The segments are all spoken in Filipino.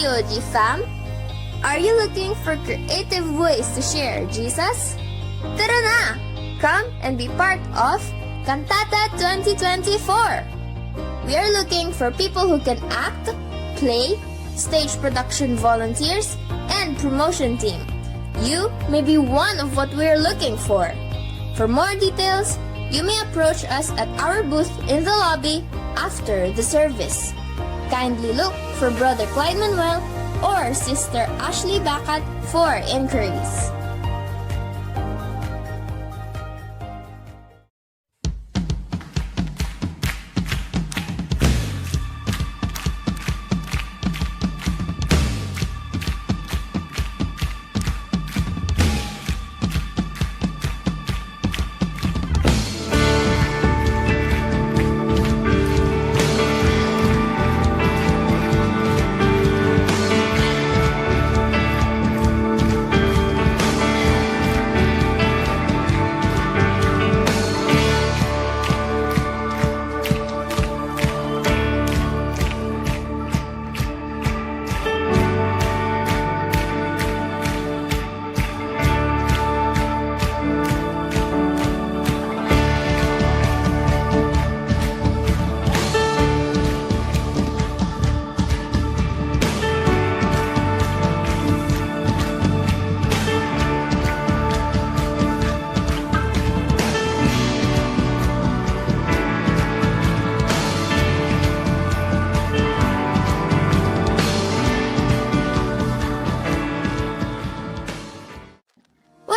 COG fam? Are you looking for creative ways to share Jesus? Tara na! Come and be part of Cantata 2024! We are looking for people who can act, play, stage production volunteers, and promotion team. You may be one of what we are looking for. For more details, you may approach us at our booth in the lobby after the service. Kindly look for Brother Clyde Manuel or Sister Ashley Bacat for inquiries.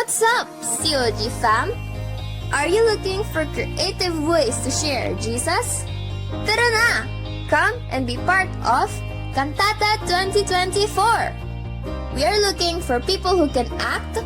What's up, COG fam? Are you looking for creative ways to share Jesus? Tara na! Come and be part of Cantata 2024! We are looking for people who can act,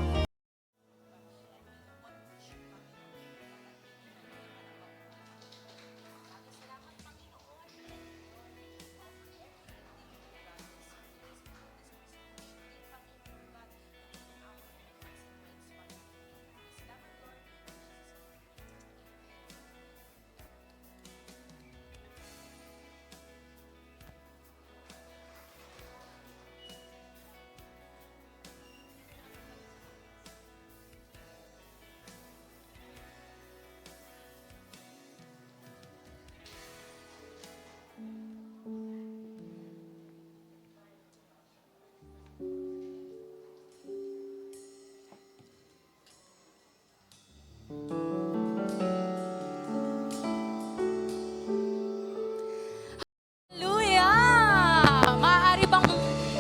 Hallelujah! Maaari bang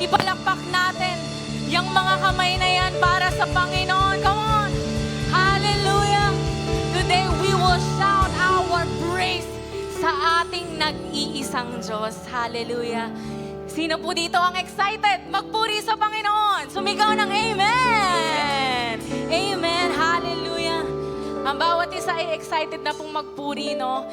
ipalakpak natin yung mga kamay na yan para sa Panginoon? Come on! Hallelujah! Today we will shout our praise sa ating nag-iisang Diyos. Hallelujah! Sino po dito ang excited? Magpuri sa Panginoon! Sumigaw ng Amen! Amen! Hallelujah! Ang bawat isa ay excited na pong magpuri, no?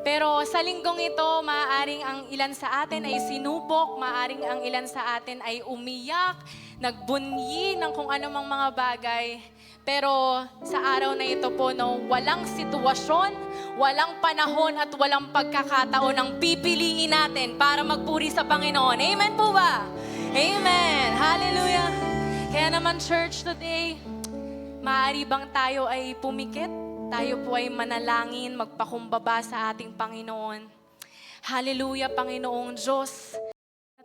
Pero sa linggong ito, maaaring ang ilan sa atin ay sinubok, maaaring ang ilan sa atin ay umiyak, nagbunyi ng kung anumang mga bagay. Pero sa araw na ito po, no, walang sitwasyon, walang panahon at walang pagkakataon ang pipiliin natin para magpuri sa Panginoon. Amen po ba? Amen. Hallelujah. Kaya naman church today, maaari bang tayo ay pumikit? Tayo po ay manalangin, magpakumbaba sa ating Panginoon. Hallelujah, Panginoong Diyos.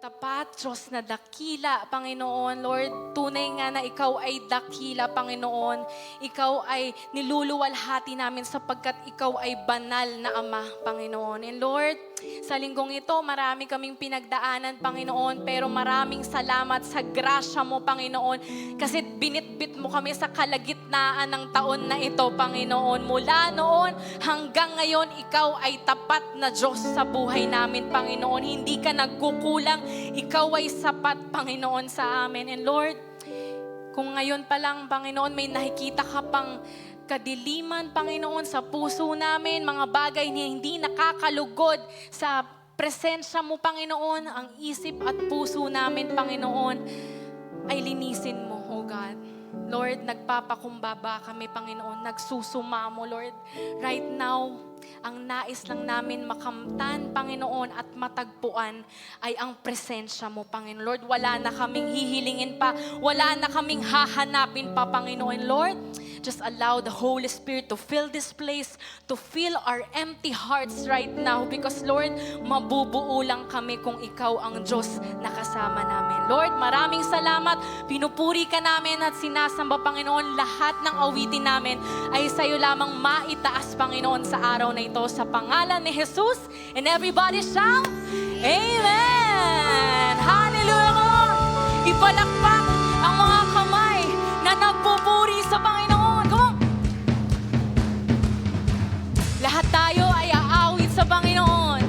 Tapat, Diyos na dakila, Panginoon. Lord, tunay nga na Ikaw ay dakila, Panginoon. Ikaw ay niluluwalhati namin sapagkat Ikaw ay banal na Ama, Panginoon. And Lord, sa linggong ito, marami kaming pinagdaanan, Panginoon, pero maraming salamat sa grasya mo, Panginoon, kasi binitbit mo kami sa kalagitnaan ng taon na ito, Panginoon. Mula noon hanggang ngayon, Ikaw ay tapat na Diyos sa buhay namin, Panginoon. Hindi ka nagkukulang. Ikaw ay sapat, Panginoon, sa amin. And Lord, kung ngayon pa lang, Panginoon, may nakikita ka pang kadiliman, Panginoon, sa puso namin, mga bagay na hindi nakakalugod sa presensya mo, Panginoon, ang isip at puso namin, Panginoon, ay linisin mo, oh God. Lord, nagpapakumbaba kami, Panginoon, nagsusumamo, Lord. Right now, ang nais lang namin makamtan, Panginoon, at matagpuan ay ang presensya mo, Panginoon. Lord, wala na kaming hihilingin pa, wala na kaming hahanapin pa, Panginoon. Lord, just allow the Holy Spirit to fill this place, to fill our empty hearts right now. Because Lord, mabubuo lang kami kung Ikaw ang Diyos na kasama namin. Lord, maraming salamat. Pinupuri ka namin at sinasamba, Panginoon. Lahat ng awitin namin ay sa iyo lamang maitaas, Panginoon, sa araw na ito. Sa pangalan ni Jesus. And everybody shout, Amen! Hallelujah, Lord! Ipalakpak ang mga kamay na nagpupuri sa Panginoon. Lahat tayo ay aawit sa Panginoon.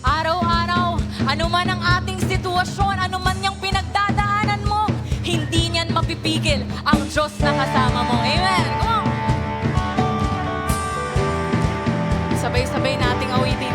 Araw-araw, anuman ang ating sitwasyon, anuman yung pinagdadaanan mo, hindi niyan mapipigil ang Diyos na kasama mo. Amen. Come on. Sabay-sabay nating awitin.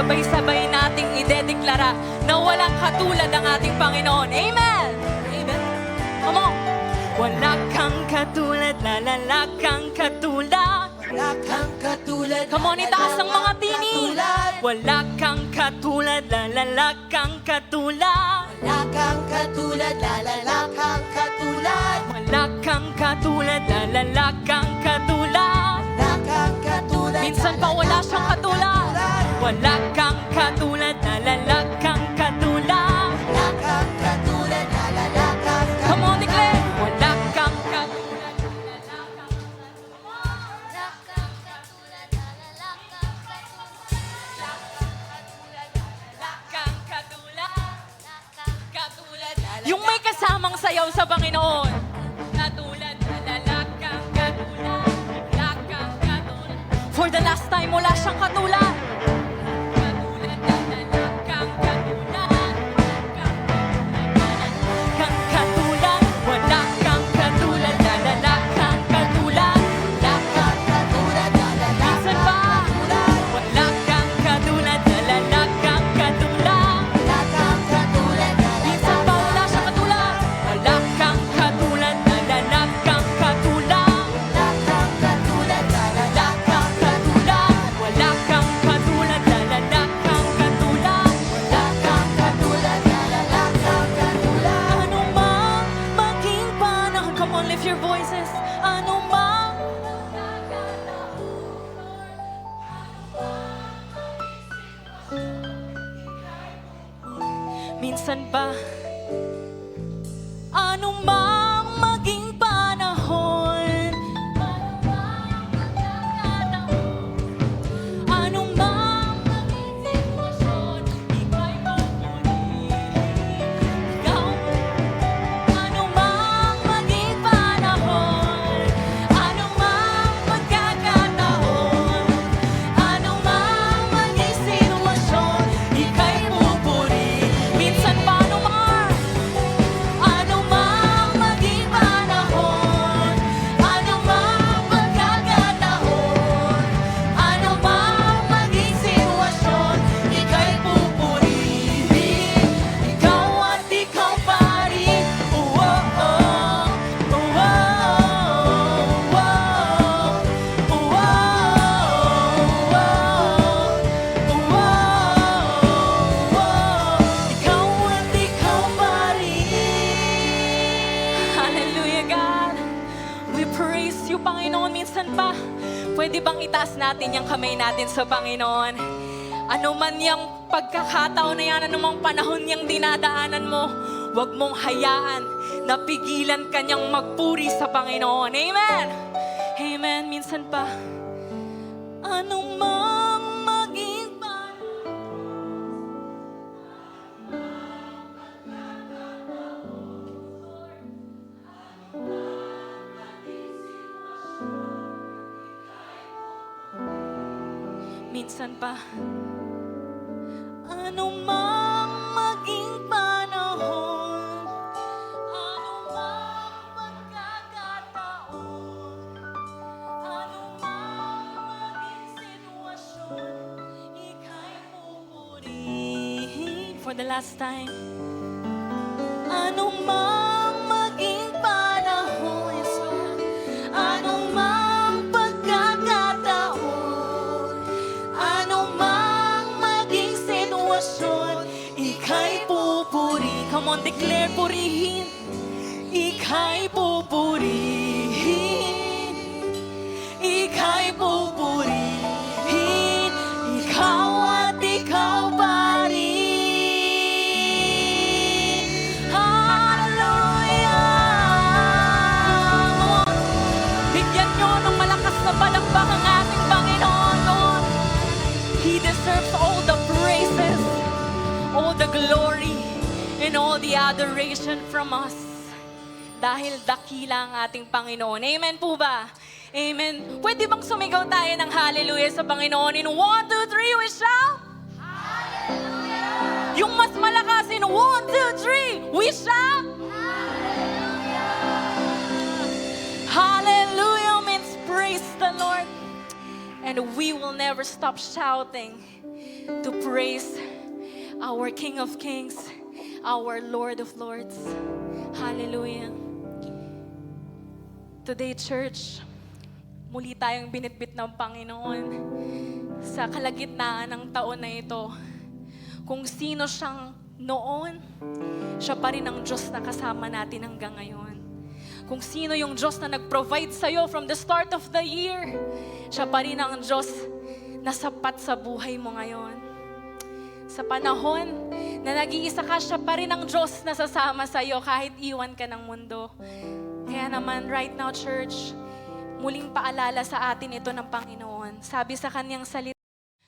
sabay-sabay nating idedeklara na walang katulad ang ating Panginoon. Amen! Amen. Come on! Wala kang katulad, lalala kang katulad. Wala kang katulad. Come on, itaas ang mga tinig. Wala kang katulad, lalala kang katulad. Wala kang katulad, lalala kang katulad. Wala kang katulad, lalala kang katulad. Wala kang katulad. Minsan pa wala siyang katulad. Wala kang katulad, lalala kang katulad. Wala kang katulad, lalala kang katulad. Come on, declare. Wala kang katulad, lalala kang katulad. Yung may kasamang sayaw sa Panginoon. Katulad, lalala kang katulad. Wala kang katulad. For the last time, wala siyang katulad. Katulad, lalala kang katulad. Kang katulad. Wala kang katulad, lalala kang katulad. Wala kang Katulad, lalala minsan pa. Wala kang katulad, lalala kang katulad. Wala kang katulad, Minsan pa wala siyang katulad. Wala kang katulad, lalala kang katulad. Wala kang katulad, lalala Wala kang katulad. Wala kang Minsan ba, anumang maging panahon, anumang maging sitwasyon, ika'y pupurihin. Ikaw, anumang maging panahon, anumang pagkakataon, anumang maging sitwasyon, ika'y pupurihin. Minsan pa anumang maging panahon, anumang pagkakataon, anumang maging sitwasyon, ika'y pupurihin. Ikaw at ikaw pa rin. Oh, oh, oh. Oh, oh, oh. Oh, oh, oh. Ikaw at ikaw pa rin. Hallelujah, God. We praise you, Panginoon. Minsan pa, pwede bang itaas natin yung kamay natin sa Panginoon? Ano man yung pagkakataon na yan, anumang panahon yung dinadaanan mo, huwag mong hayaan na pigilan ka niyang magpuri sa Panginoon. Amen! Amen. Minsan pa, anumang maging minsan pa, anumang maging panahon, anumang pagkakataon, anumang maging sitwasyon, ika'y pupurihin. For the last time, anumang maging panahon, yes, Lord. Anumang pagkakataon, anumang maging sitwasyon, ika'y pupuri. Come on, declare, purihin. Ika'y pupurihin. Ika'y pupurihin. Ikaw at ikaw pa rin. Hallelujah! Bigyan nyo ng malakas na palakpak ang ating Panginoon. Lord. He deserves all the praises, all the glory, and all the adoration from us. Dahil dakila ang ating Panginoon. Amen po ba? Amen. Pwede bang sumigaw tayo ng hallelujah sa Panginoon? In 1, 2, 3, we shout. Hallelujah! Yung mas malakas in 1, 2, 3, we shout. Hallelujah means praise the Lord. And we will never stop shouting to praise our King of Kings, our Lord of Lords. Hallelujah. Today, church, muli tayong binitbit ng Panginoon sa kalagitnaan ng taon na ito. Kung sino siyang noon, siya pa rin ang Diyos na kasama natin hanggang ngayon. Kung sino yung Diyos na nag-provide sa'yo from the start of the year, siya pa rin ang Diyos na sapat sa buhay mo ngayon. Sa panahon na nag-iisa ka, siya pa rin ang Diyos na sasama sa'yo kahit iwan ka ng mundo. Kaya naman, right now, church, muling paalala sa atin ito ng Panginoon. Sabi sa kanyang salita,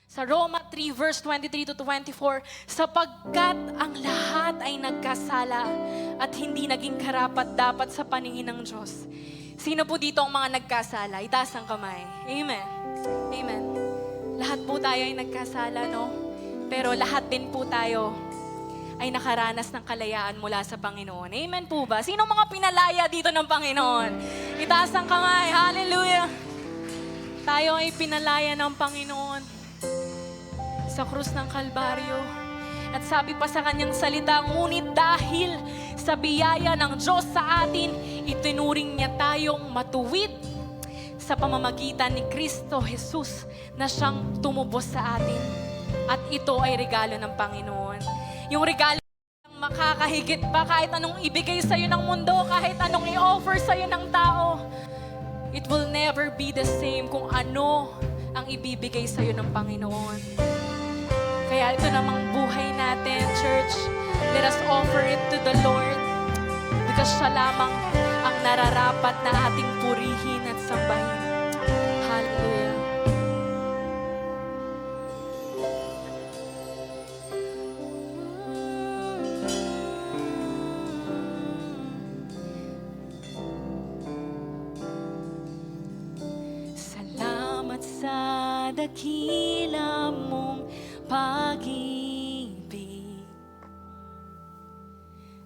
sa Roma 3 verse 23 to 24, sapagkat ang lahat ay nagkasala at hindi naging karapat-dapat sa paningin ng Diyos. Sino po dito ang mga nagkasala? Itaas ang kamay. Amen. Amen. Lahat po tayo ay nagkasala, no? Pero lahat din po tayo ay nakaranas ng kalayaan mula sa Panginoon. Amen po ba? Sino mga pinalaya dito ng Panginoon? Itaas ang kamay. Hallelujah. Tayo ay pinalaya ng Panginoon sa krus ng Kalbaryo. At sabi pa sa kanyang salita, ngunit dahil sa biyaya ng Diyos sa atin, itinuring niya tayong matuwid sa pamamagitan ni Kristo Jesus na siyang tumubos sa atin. At ito ay regalo ng Panginoon. Yung regalo ng makakahigit pa kahit anong ibigay sa'yo ng mundo, kahit anong i-offer sa'yo ng tao. It will never be the same kung ano ang ibibigay sa'yo ng Panginoon. Kaya ito namang buhay natin, church, Let us offer it to the Lord because siya lamang ang nararapat na ating purihin at sambahin. Hallelujah. Salamat sa dakila mong pag-ibig.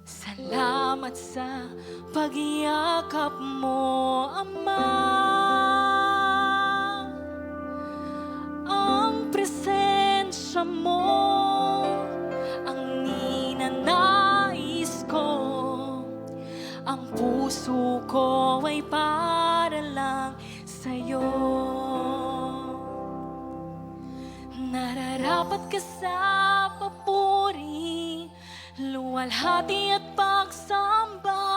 Salamat sa pagyakap mo, Ama. Ang presensya mo ang ninanais ko. Ang puso ko ay para lang sa'yo. Nararapat ka sa papuri, luwalhati at pagsamba.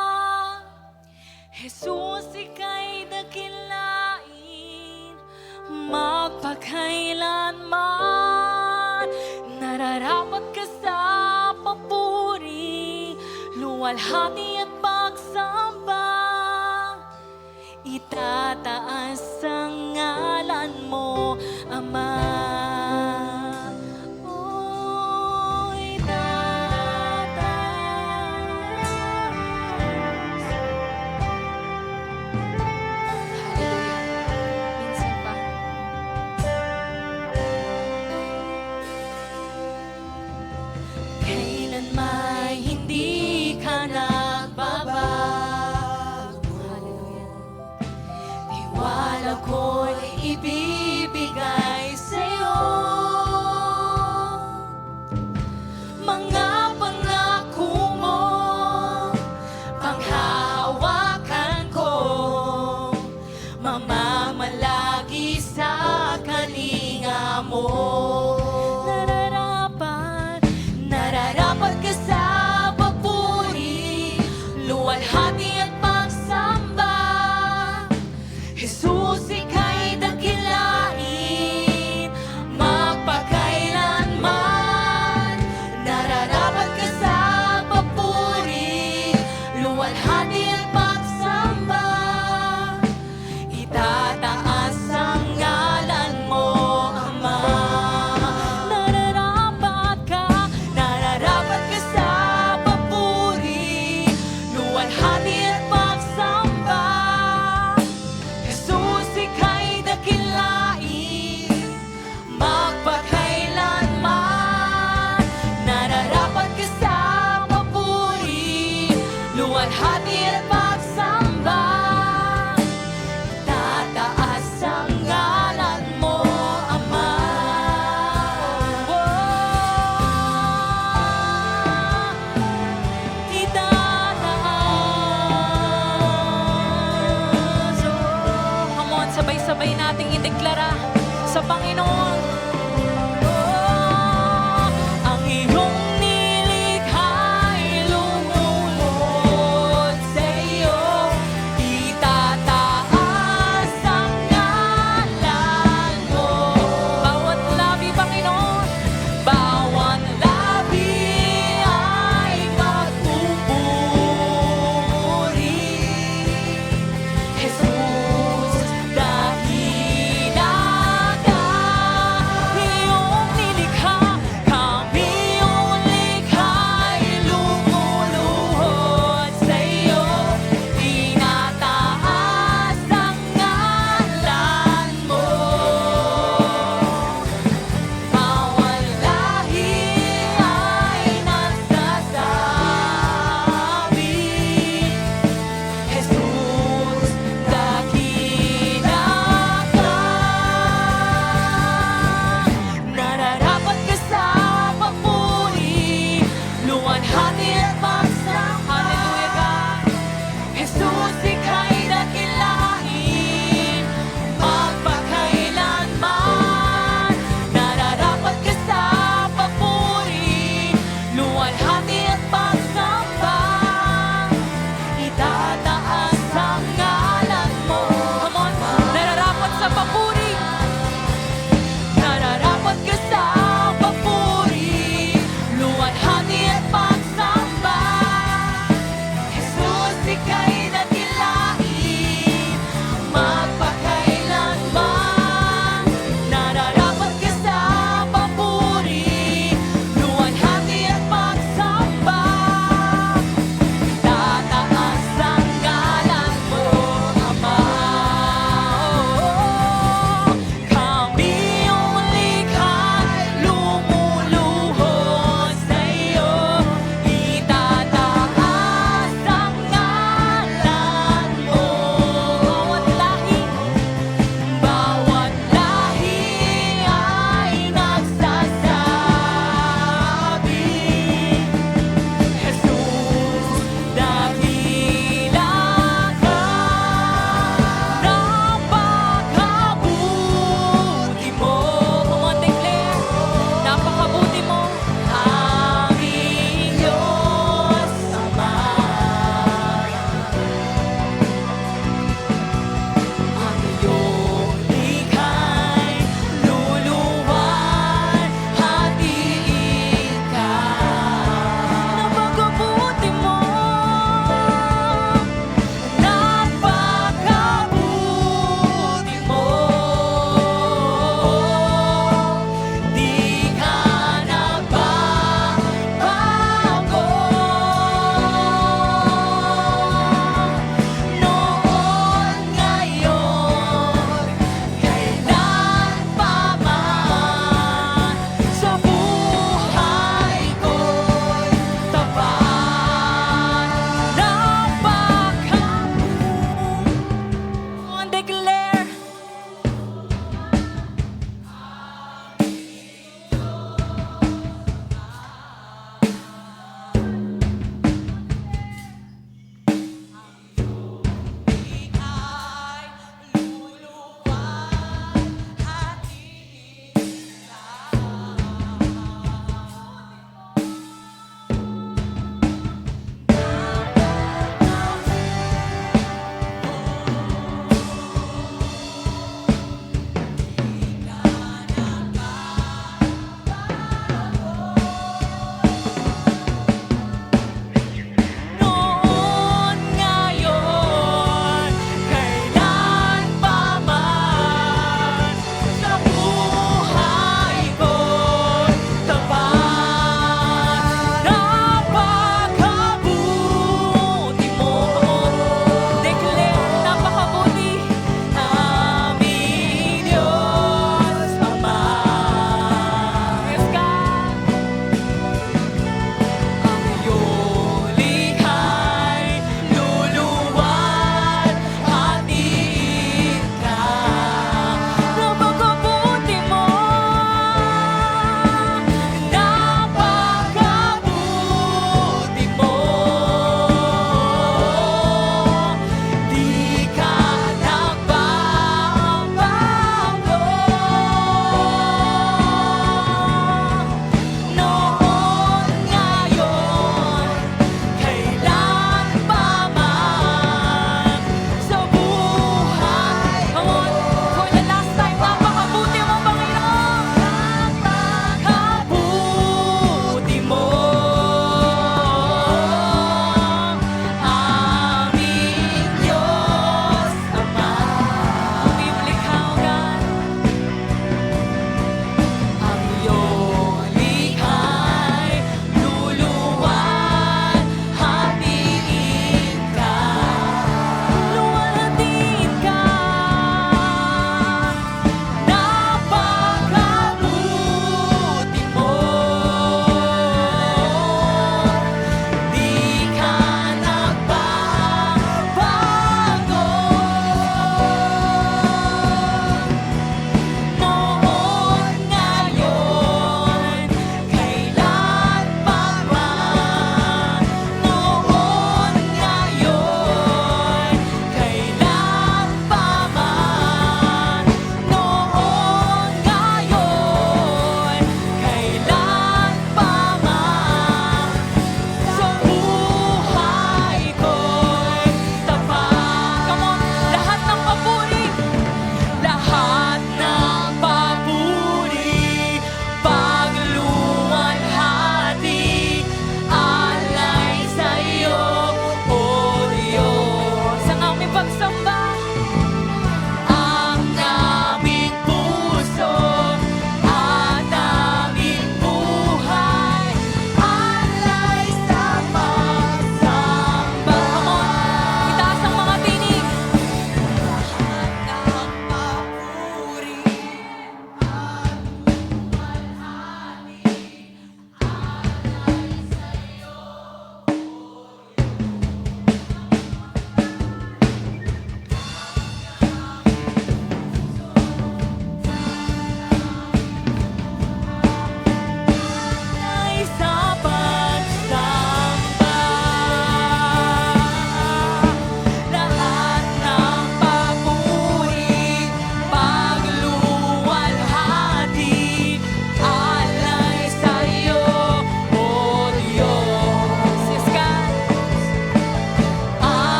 Jesus, ika'y dakilain, magpakailanman. Nararapat ka sa papuri, luwalhati at pagsamba. Itataas ang ngalan mo, Ama. Oh, itataas. Hallelujah. Minsan pa. Kailan may hindi ka nagbabago. Hallelujah. Tiwala ko'y ibibigay sa'yo.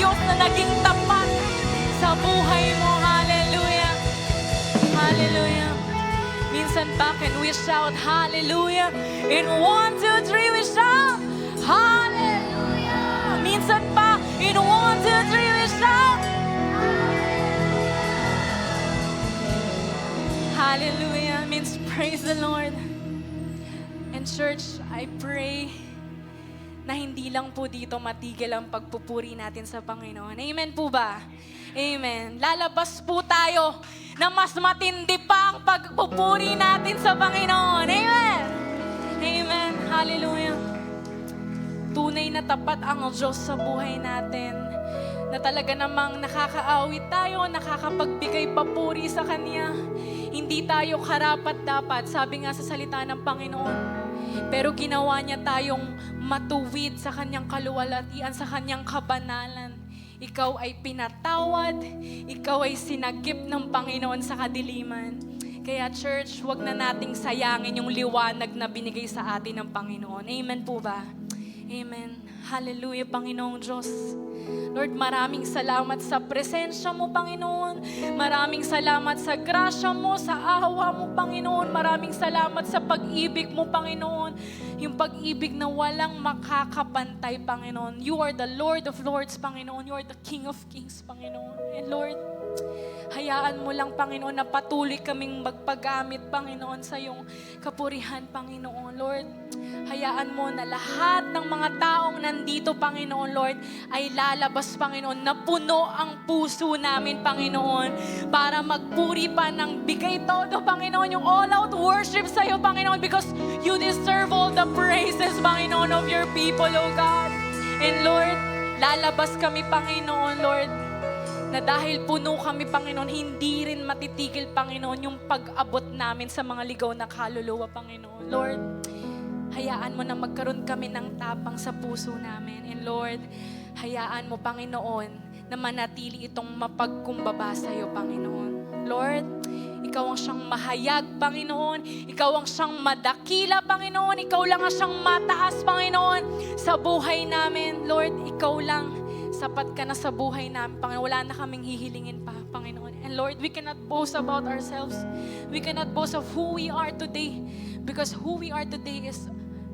Diyos na naging tapat sa buhay mo. Hallelujah. Hallelujah. Minsan pa, can we shout hallelujah? In 1, 2, 3, we shout hallelujah. Minsan pa, in 1, 2, 3, we shout hallelujah. Means praise the Lord. And church, I pray na hindi lang po dito matigil ang pagpupuri natin sa Panginoon. Amen po ba? Amen. Lalabas po tayo na mas matindi pa ang pagpupuri natin sa Panginoon. Amen. Amen. Hallelujah. Tunay na tapat ang Diyos sa buhay natin. Na talaga namang nakakaawit tayo, nakakapagbigay papuri sa Kanya. Hindi tayo karapat-dapat, sabi nga sa salita ng Panginoon. Pero ginawa niya tayong matuwid sa Kanyang kaluwalhatian, sa Kanyang kabanalan. Ikaw ay pinatawad, ikaw ay sinagip ng Panginoon sa kadiliman. Kaya church, wag na nating sayangin yung liwanag na binigay sa atin ng Panginoon. Amen po ba? Amen. Hallelujah, Panginoong Diyos. Lord, maraming salamat sa presensya mo, Panginoon. Maraming salamat sa grasya mo, sa awa mo, Panginoon. Maraming salamat sa pag-ibig mo, Panginoon. Yung pag-ibig na walang makakapantay, Panginoon. You are the Lord of Lords, Panginoon. You are the King of Kings, Panginoon. And Lord, hayaan mo lang, Panginoon, na patuloy kaming magpagamit, Panginoon, sa iyong kapurihan, Panginoon. Lord, hayaan mo na lahat ng mga taong nandito, Panginoon, Lord, ay lalabas, Panginoon, na puno ang puso namin, Panginoon, para magpuri pa ng bigay todo, Panginoon, yung all-out worship sa iyo, Panginoon, because you deserve all the praises, Panginoon, of your people, oh God. And Lord, lalabas kami, Panginoon, Lord, na dahil puno kami, Panginoon, hindi rin matitigil, Panginoon, yung pag-abot namin sa mga ligaw na kaluluwa, Panginoon. Lord, hayaan mo na magkaroon kami ng tapang sa puso namin. And Lord, hayaan mo, Panginoon, na manatili itong mapagkumbaba sa iyo, Panginoon. Lord, ikaw ang siyang mahayag, Panginoon. Ikaw ang siyang madakila, Panginoon. Ikaw lang ang siyang mataas, Panginoon, sa buhay namin. Lord, ikaw lang. Sapat ka na sa buhay namin, Panginoon. Wala na kaming hihilingin pa, Panginoon. And Lord, we cannot boast about ourselves. We cannot boast of who we are today. Because who we are today is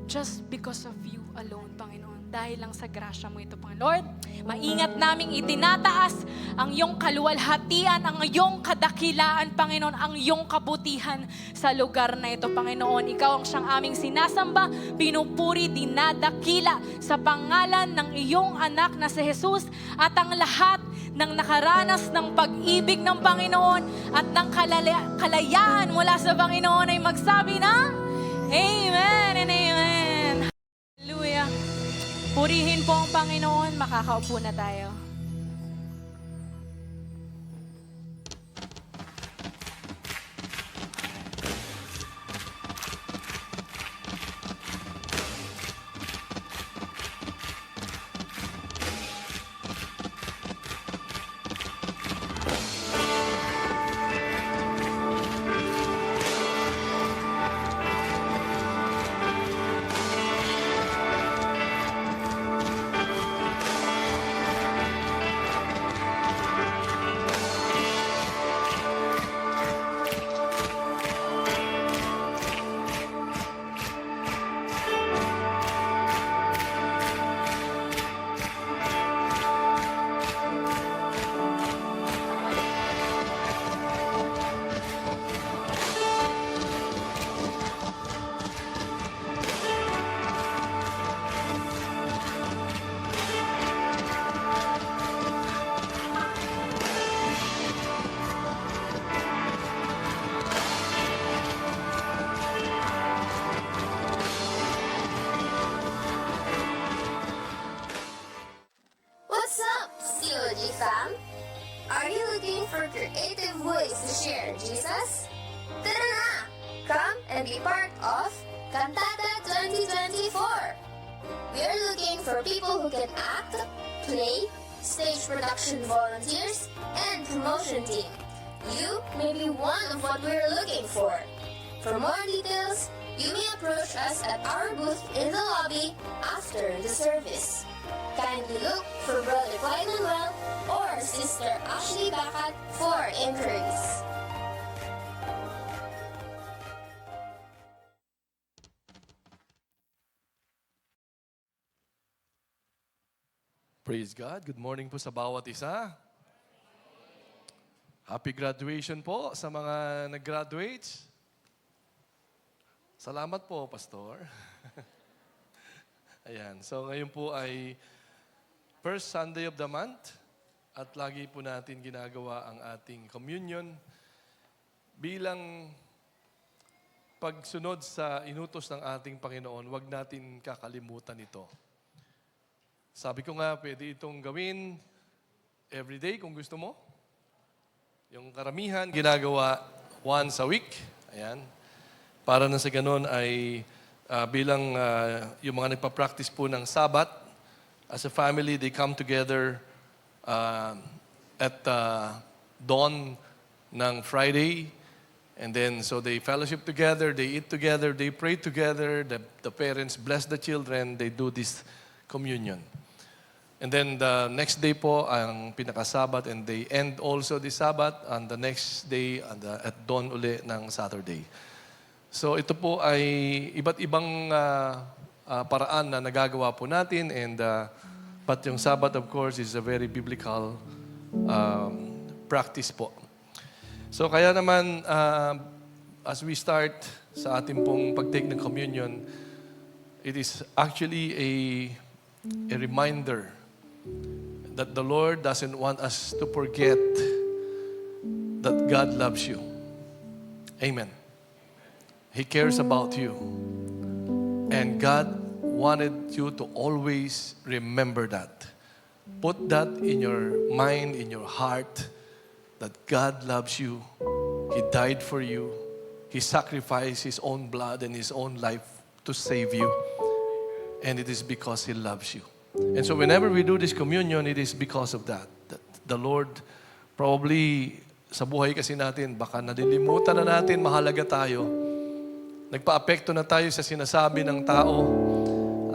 just because of you alone, Panginoon. Dahil lang sa grasya mo ito, Panginoon. Lord, maingat naming itinataas ang iyong kaluwalhatian, ang iyong kadakilaan, Panginoon, ang iyong kabutihan sa lugar na ito, Panginoon. Ikaw ang siyang aming sinasamba, pinupuri, dinadakila sa pangalan ng iyong anak na si Jesus at ang lahat ng nakaranas ng pag-ibig ng Panginoon at ng kalayaan mula sa Panginoon ay magsabi ng Amen and Amen. Hallelujah. Purihin po ang Panginoon. Makakaupo na tayo. for creative ways to share Jesus? Tara na! Come and be part of Cantata 2024! We are looking for people who can act, play, stage production volunteers, and promotion team. You may be one of what we're looking for. For more details, you may approach us at our booth in the lobby after the service. Kindly look for Brother Clyde Manuel Bakat for Increase. Praise God. Good morning po sa bawat isa. Happy graduation po sa mga nag-graduate. Salamat po, Pastor. Ayan. So ngayon po ay first Sunday of the month at lagi po natin ginagawa ang ating communion bilang pagsunod sa inutos ng ating Panginoon. Huwag natin kakalimutan ito. Sabi ko nga, pwede itong gawin everyday kung gusto mo. Yung karamihan, ginagawa once a week. Ayan. Para na sa ganun ay bilang yung mga nagpa-practice po ng Sabat, as a family, they come together at dawn ng Friday. And then, so they fellowship together, they eat together, they pray together, the parents bless the children, they do this communion. And then the next day po ang pinaka-Sabat and they end also the Sabat on the next day at dawn uli ng Saturday. So ito po ay iba't ibang paraan na nagagawa po natin and but yung Sabat of course is a very biblical practice po. So kaya naman as we start sa ating pong pag-take ng communion, it is actually a reminder that the Lord doesn't want us to forget that God loves you. Amen. He cares about you. And God wanted you to always remember that. Put that in your mind, in your heart, that God loves you. He died for you. He sacrificed His own blood and His own life to save you. And it is because He loves you. And so whenever we do this communion, it is because of that. That the Lord, probably sa buhay kasi natin, baka nalilimutan na natin, mahalaga tayo. Nagpa-apekto na tayo sa sinasabi ng tao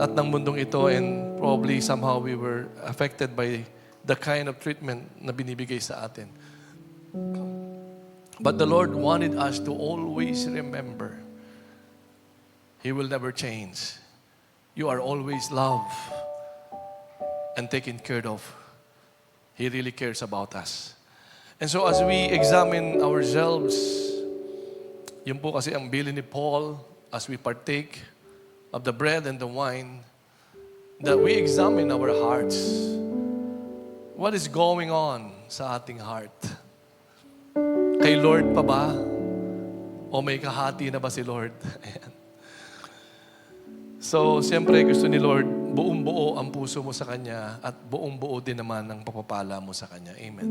at ng mundong ito and probably somehow we were affected by the kind of treatment na binibigay sa atin. But the Lord wanted us to always remember, He will never change. You are always loved and taken care of. He really cares about us. And so as we examine ourselves, yun po kasi ang bilin ni Paul as we partake of the bread and the wine, that we examine our hearts. What is going on sa ating heart? Kay Lord pa ba? O may kahati na ba si Lord? Ayan. So, siyempre gusto ni Lord, buong-buo ang puso mo sa Kanya at buong-buo din naman ang papapala mo sa Kanya. Amen.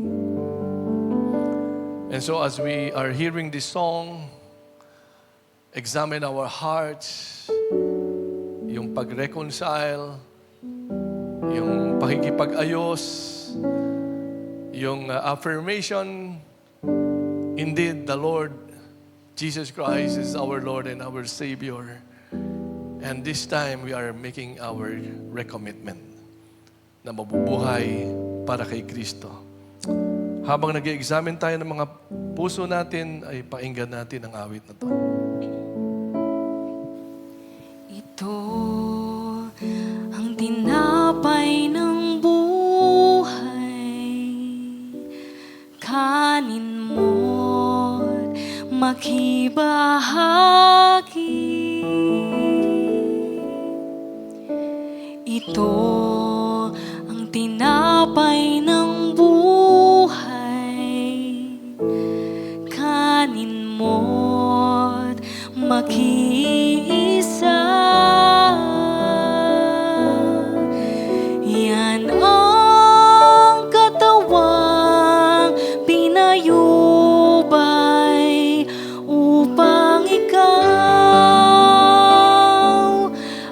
And so as we are hearing this song, examine our hearts, yung pag-reconcile, yung pakikipag-ayos, yung affirmation, indeed, the Lord, Jesus Christ is our Lord and our Savior. And this time, we are making our recommitment na mabubuhay para kay Kristo. Habang nag-examine tayo ng mga puso natin, ay pakinggan natin ang awit na to. Ito ang tinapay ng buhay, kanin mo't makibahagi. Ito ang tinapay ng buhay, kanin mo't makiisa. Yan ang katawang pinayubay upang ikaw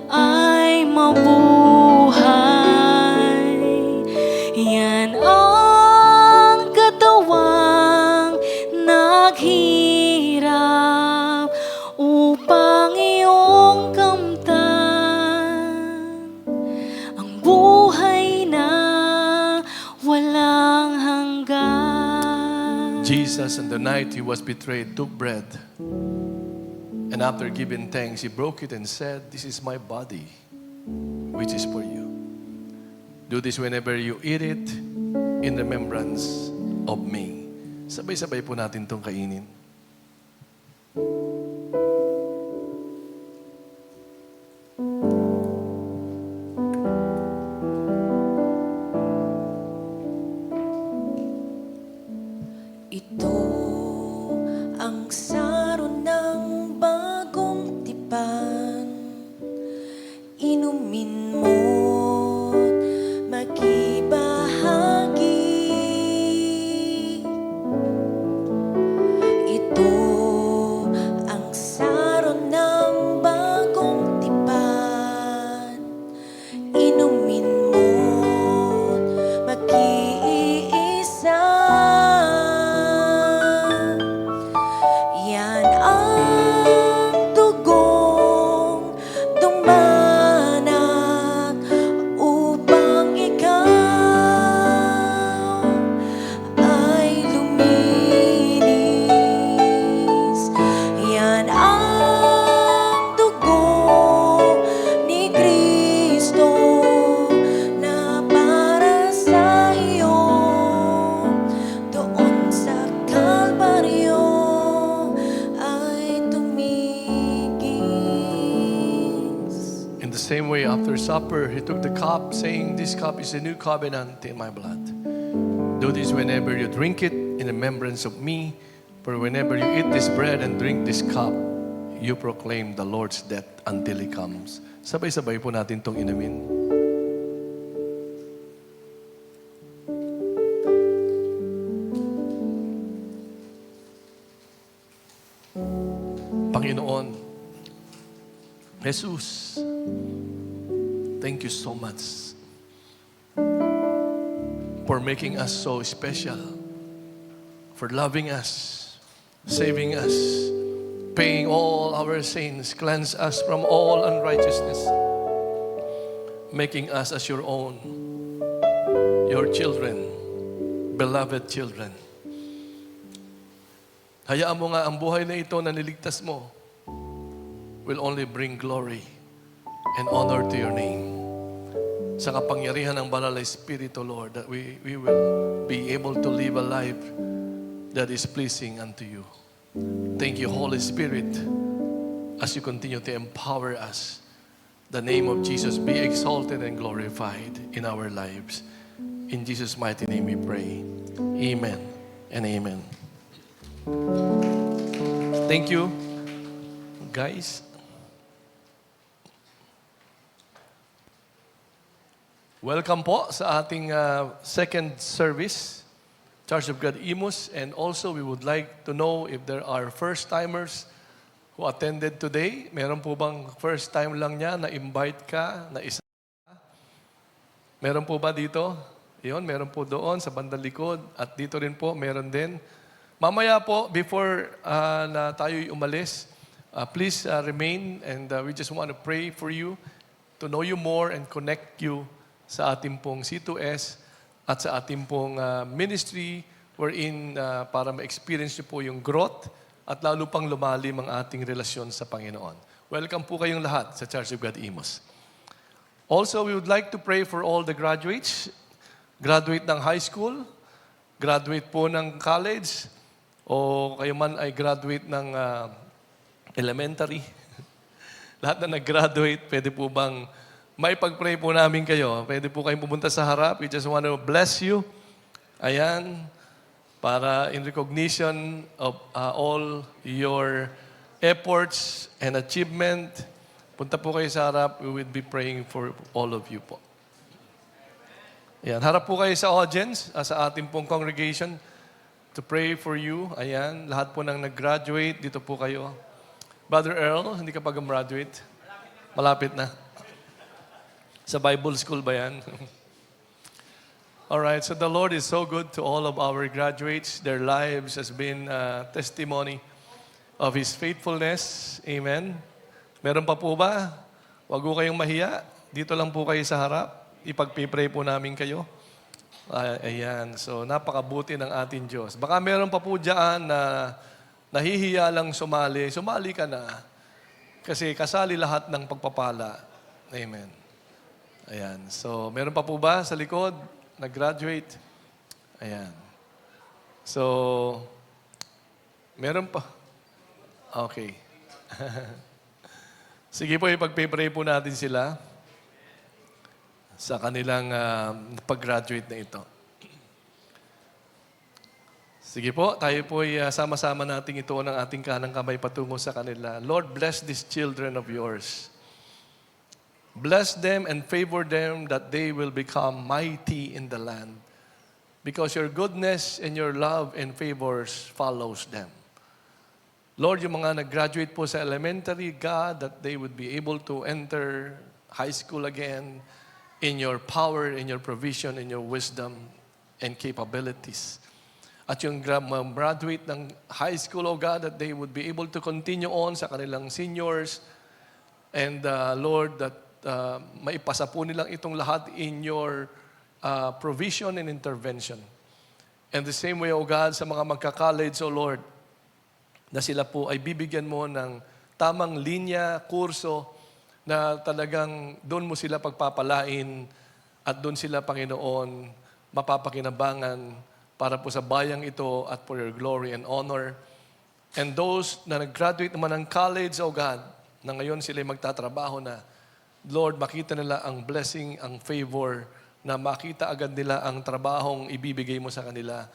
ay mabuhay. Yan ang katawang naghirap upang iyong kamtan ang buhay na walang hanggan. Jesus, on the night he was betrayed, took bread. And after giving thanks, he broke it and said, "This is my body, which is for you. Do this whenever you eat it in remembrance of me." Sabay-sabay po natin itong kainin. Ito ang saro ng bagong tipan. Inumin mo't makibahagi. Ito ang saro ng bagong tipan. Inumin mo't makiisa. Yan ang dugong dumanak upang ikaw ay luminis. Yan ang dugo ni Kristo na para sa iyo doon sa Kalbaryo ay tumigis. In the same way, after supper, he took the cup, saying, "This cup is a new covenant in my blood. Do this whenever you drink it in remembrance of me. For whenever you eat this bread and drink this cup, you proclaim the Lord's death until He comes." Sabay-sabay po natin itong inumin. Panginoon, Jesus, thank you so much for making us so special, for loving us, saving us, paying all our sins, cleanse us from all unrighteousness, making us as your own, your children, beloved children. Hayaan mo nga ang buhay na ito na niligtas mo will only bring glory and honor to your name. Sa kapangyarihan ng Banal na Espiritu, Lord, that we will be able to live a life that is pleasing unto you. Thank you, Holy Spirit, as you continue to empower us. The name of Jesus be exalted and glorified in our lives. In Jesus' mighty name we pray. Amen and amen. Thank you, guys. Welcome po sa ating second service, Church of God Imus. And also, we would like to know if there are first-timers who attended today. Meron po bang first time lang niya, na-invite ka, na isa? Meron po ba dito? Iyon, meron po doon sa bandang likod. At dito rin po, meron din. Mamaya po, before na tayo'y umalis, please remain and we just want to pray for you to know you more and connect you sa ating pong C2S at sa ating pong ministry wherein para ma-experience nyo po yung growth at lalo pang lumalim ang ating relasyon sa Panginoon. Welcome po kayong lahat sa Church of God Imus. Also, we would like to pray for all the graduates, graduate ng high school, graduate po ng college, o kayo man ay graduate ng elementary. Lahat na nag-graduate, pwede po bang may pag-pray po namin kayo? Pwede po kayong pumunta sa harap. We just want to bless you. Ayan. Para in recognition of all your efforts and achievement, punta po kayo sa harap. We will be praying for all of you po. Ayan. Harap po kayo sa audience, sa ating pong congregation, to pray for you. Ayan, lahat po nang nag-graduate, dito po kayo. Brother Earl, hindi ka pa gumraduate? Malapit na. Sa Bible school ba yan? Alright, so the Lord is so good to all of our graduates. Their lives has been a testimony of His faithfulness. Amen. Meron pa po ba? Huwag po kayong mahiya. Dito lang po kayo sa harap. Ipag-pray po namin kayo. Ayan. So, napakabuti ng ating Diyos. Baka meron pa po dyan na nahihiya lang sumali. Sumali ka na. Kasi kasali lahat ng pagpapala. Amen. Ayan. So, meron pa po ba sa likod? Nag-graduate? Ayan. So, meron pa. Okay. Sige po, ipag-pray po natin sila sa kanilang pag-graduate na ito. Sige po, tayo po ay sama-sama natin ito ng ating kanang kamay patungo sa kanila. Lord, bless these children of yours. Bless them and favor them that they will become mighty in the land. Because your goodness and your love and favors follows them. Lord, yung mga nag-graduate po sa elementary, God, that they would be able to enter high school again in your power, in your provision, in your wisdom and capabilities. At yung graduate ng high school, oh God, that they would be able to continue on sa kanilang seniors. And Lord, that maipasa po nilang itong lahat in your provision and intervention. And the same way, oh God, sa mga magka-college, oh Lord, na sila po ay bibigyan mo ng tamang linya, kurso, na talagang doon mo sila pagpapalain at doon sila, Panginoon, mapapakinabangan para po sa bayang ito at for your glory and honor. And those na nag-graduate naman ng college, oh God, na ngayon sila magtatrabaho na, Lord, makita nila ang blessing, ang favor, na makita agad nila ang trabahong ibibigay mo sa kanila.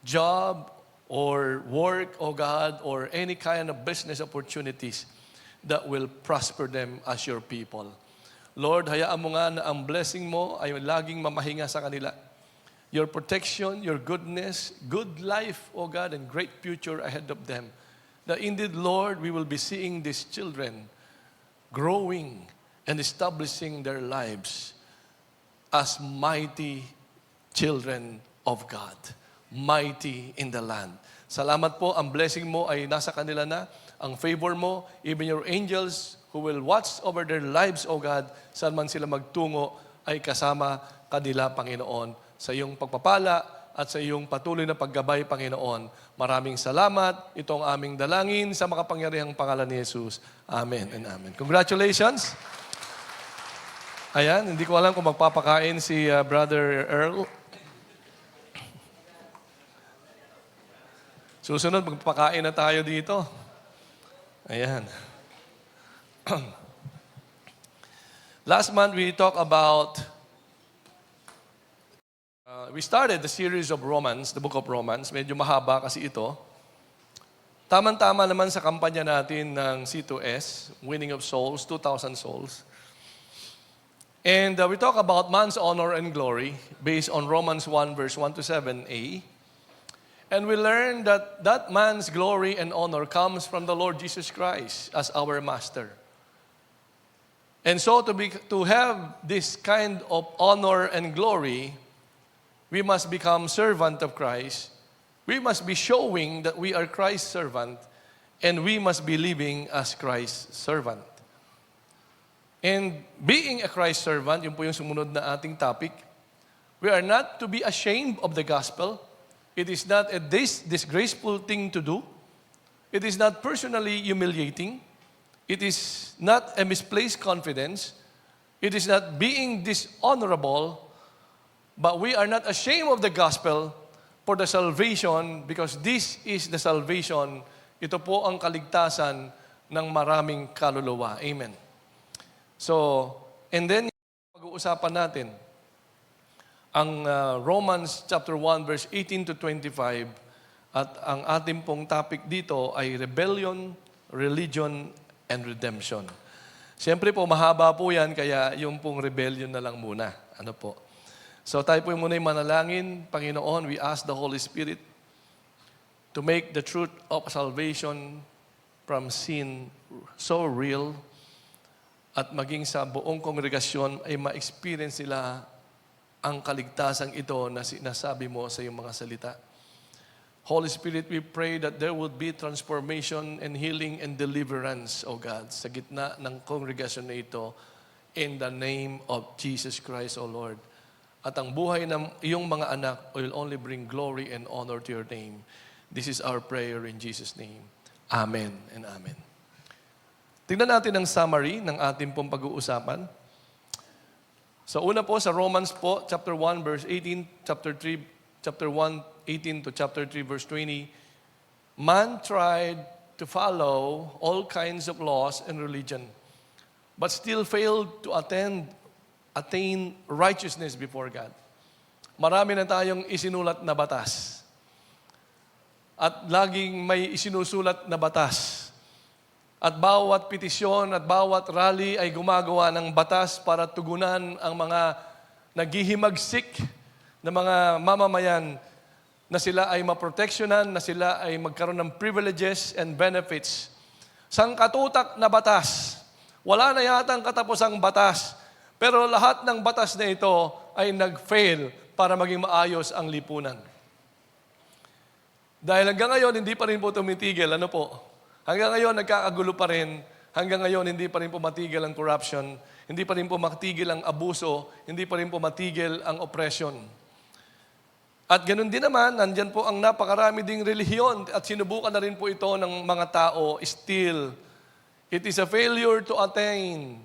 Job or work, oh God, or any kind of business opportunities that will prosper them as your people. Lord, hayaan mo nga na ang blessing mo ay laging mamahinga sa kanila. Your protection, your goodness, good life, oh God, and great future ahead of them. That indeed, Lord, we will be seeing these children growing and establishing their lives as mighty children of God. Mighty in the land. Salamat po, ang blessing mo ay nasa kanila na. Ang favor mo, even your angels who will watch over their lives, O God, saan man sila magtungo, ay kasama kanila, Panginoon, sa iyong pagpapala at sa iyong patuloy na paggabay, Panginoon. Maraming salamat. Ito ang aming dalangin sa makapangyarihang pangalan ni Jesus. Amen and amen. Congratulations! Ayan, hindi ko alam kung magpapakain si Brother Earl. Susunod, magpapakain na tayo dito. Ayan. Last month, we talked about, we started the series of Romans, the book of Romans. Medyo mahaba kasi ito. Tama-tama naman sa kampanya natin ng C2S, Winning of Souls, 2,000 souls. And we talk about man's honor and glory based on Romans 1, verse 1 to 7a. And we learn that that man's glory and honor comes from the Lord Jesus Christ as our master. And so to have this kind of honor and glory, we must become servant of Christ. We must be showing that we are Christ's servant, and we must be living as Christ's servant. And being a Christ servant, yun po yung sumunod na ating topic, we are not to be ashamed of the gospel. It is not a disgraceful thing to do. It is not personally humiliating. It is not a misplaced confidence. It is not being dishonorable. But we are not ashamed of the gospel for the salvation, because this is the salvation. Ito po ang kaligtasan ng maraming kaluluwa. Amen. So, and then, pag-uusapan natin, ang Romans chapter 1, verse 18 to 25, at ang ating pong topic dito ay rebellion, religion, and redemption. Siyempre po, mahaba po yan, kaya yung pong rebellion na lang muna. Ano po? So tayo po muna yung manalangin. Panginoon, we ask the Holy Spirit to make the truth of salvation from sin so real, at maging sa buong kongregasyon ay ma-experience sila ang kaligtasang ito na sinasabi mo sa iyong mga salita. Holy Spirit, we pray that there would be transformation and healing and deliverance, O God, sa gitna ng kongregasyon na ito, in the name of Jesus Christ, O Lord. at ang buhay ng iyong mga anak will only bring glory and honor to your name. This is our prayer in Jesus' name. Amen and amen. Tingnan natin ang summary ng ating pong pag-uusapan. So una po sa Romans po, chapter 1, verse 18, chapter 1, 18 to chapter 3, verse 20, man tried to follow all kinds of laws and religion, but still failed to attain righteousness before God. Marami na tayong isinulat na batas. At laging may isinusulat na batas. At bawat petisyon at bawat rally ay gumagawa ng batas para tugunan ang mga naghihimagsik na mga mamamayan na sila ay maproteksyonan, na sila ay magkaroon ng privileges and benefits. Sangkatutak na batas. Wala na yatang katapusang batas. Pero lahat ng batas na ito ay nag-fail para maging maayos ang lipunan. Dahil hanggang ngayon, hindi pa rin po tumitigil. Ano po? Hanggang ngayon, nagkakagulo pa rin. Hanggang ngayon, hindi pa rin po matigil ang corruption. Hindi pa rin po matigil ang abuso. Hindi pa rin po matigil ang oppression. At ganun din naman, nandyan po ang napakarami ding relihiyon at sinubukan na rin po ito ng mga tao. Still, it is a failure to attain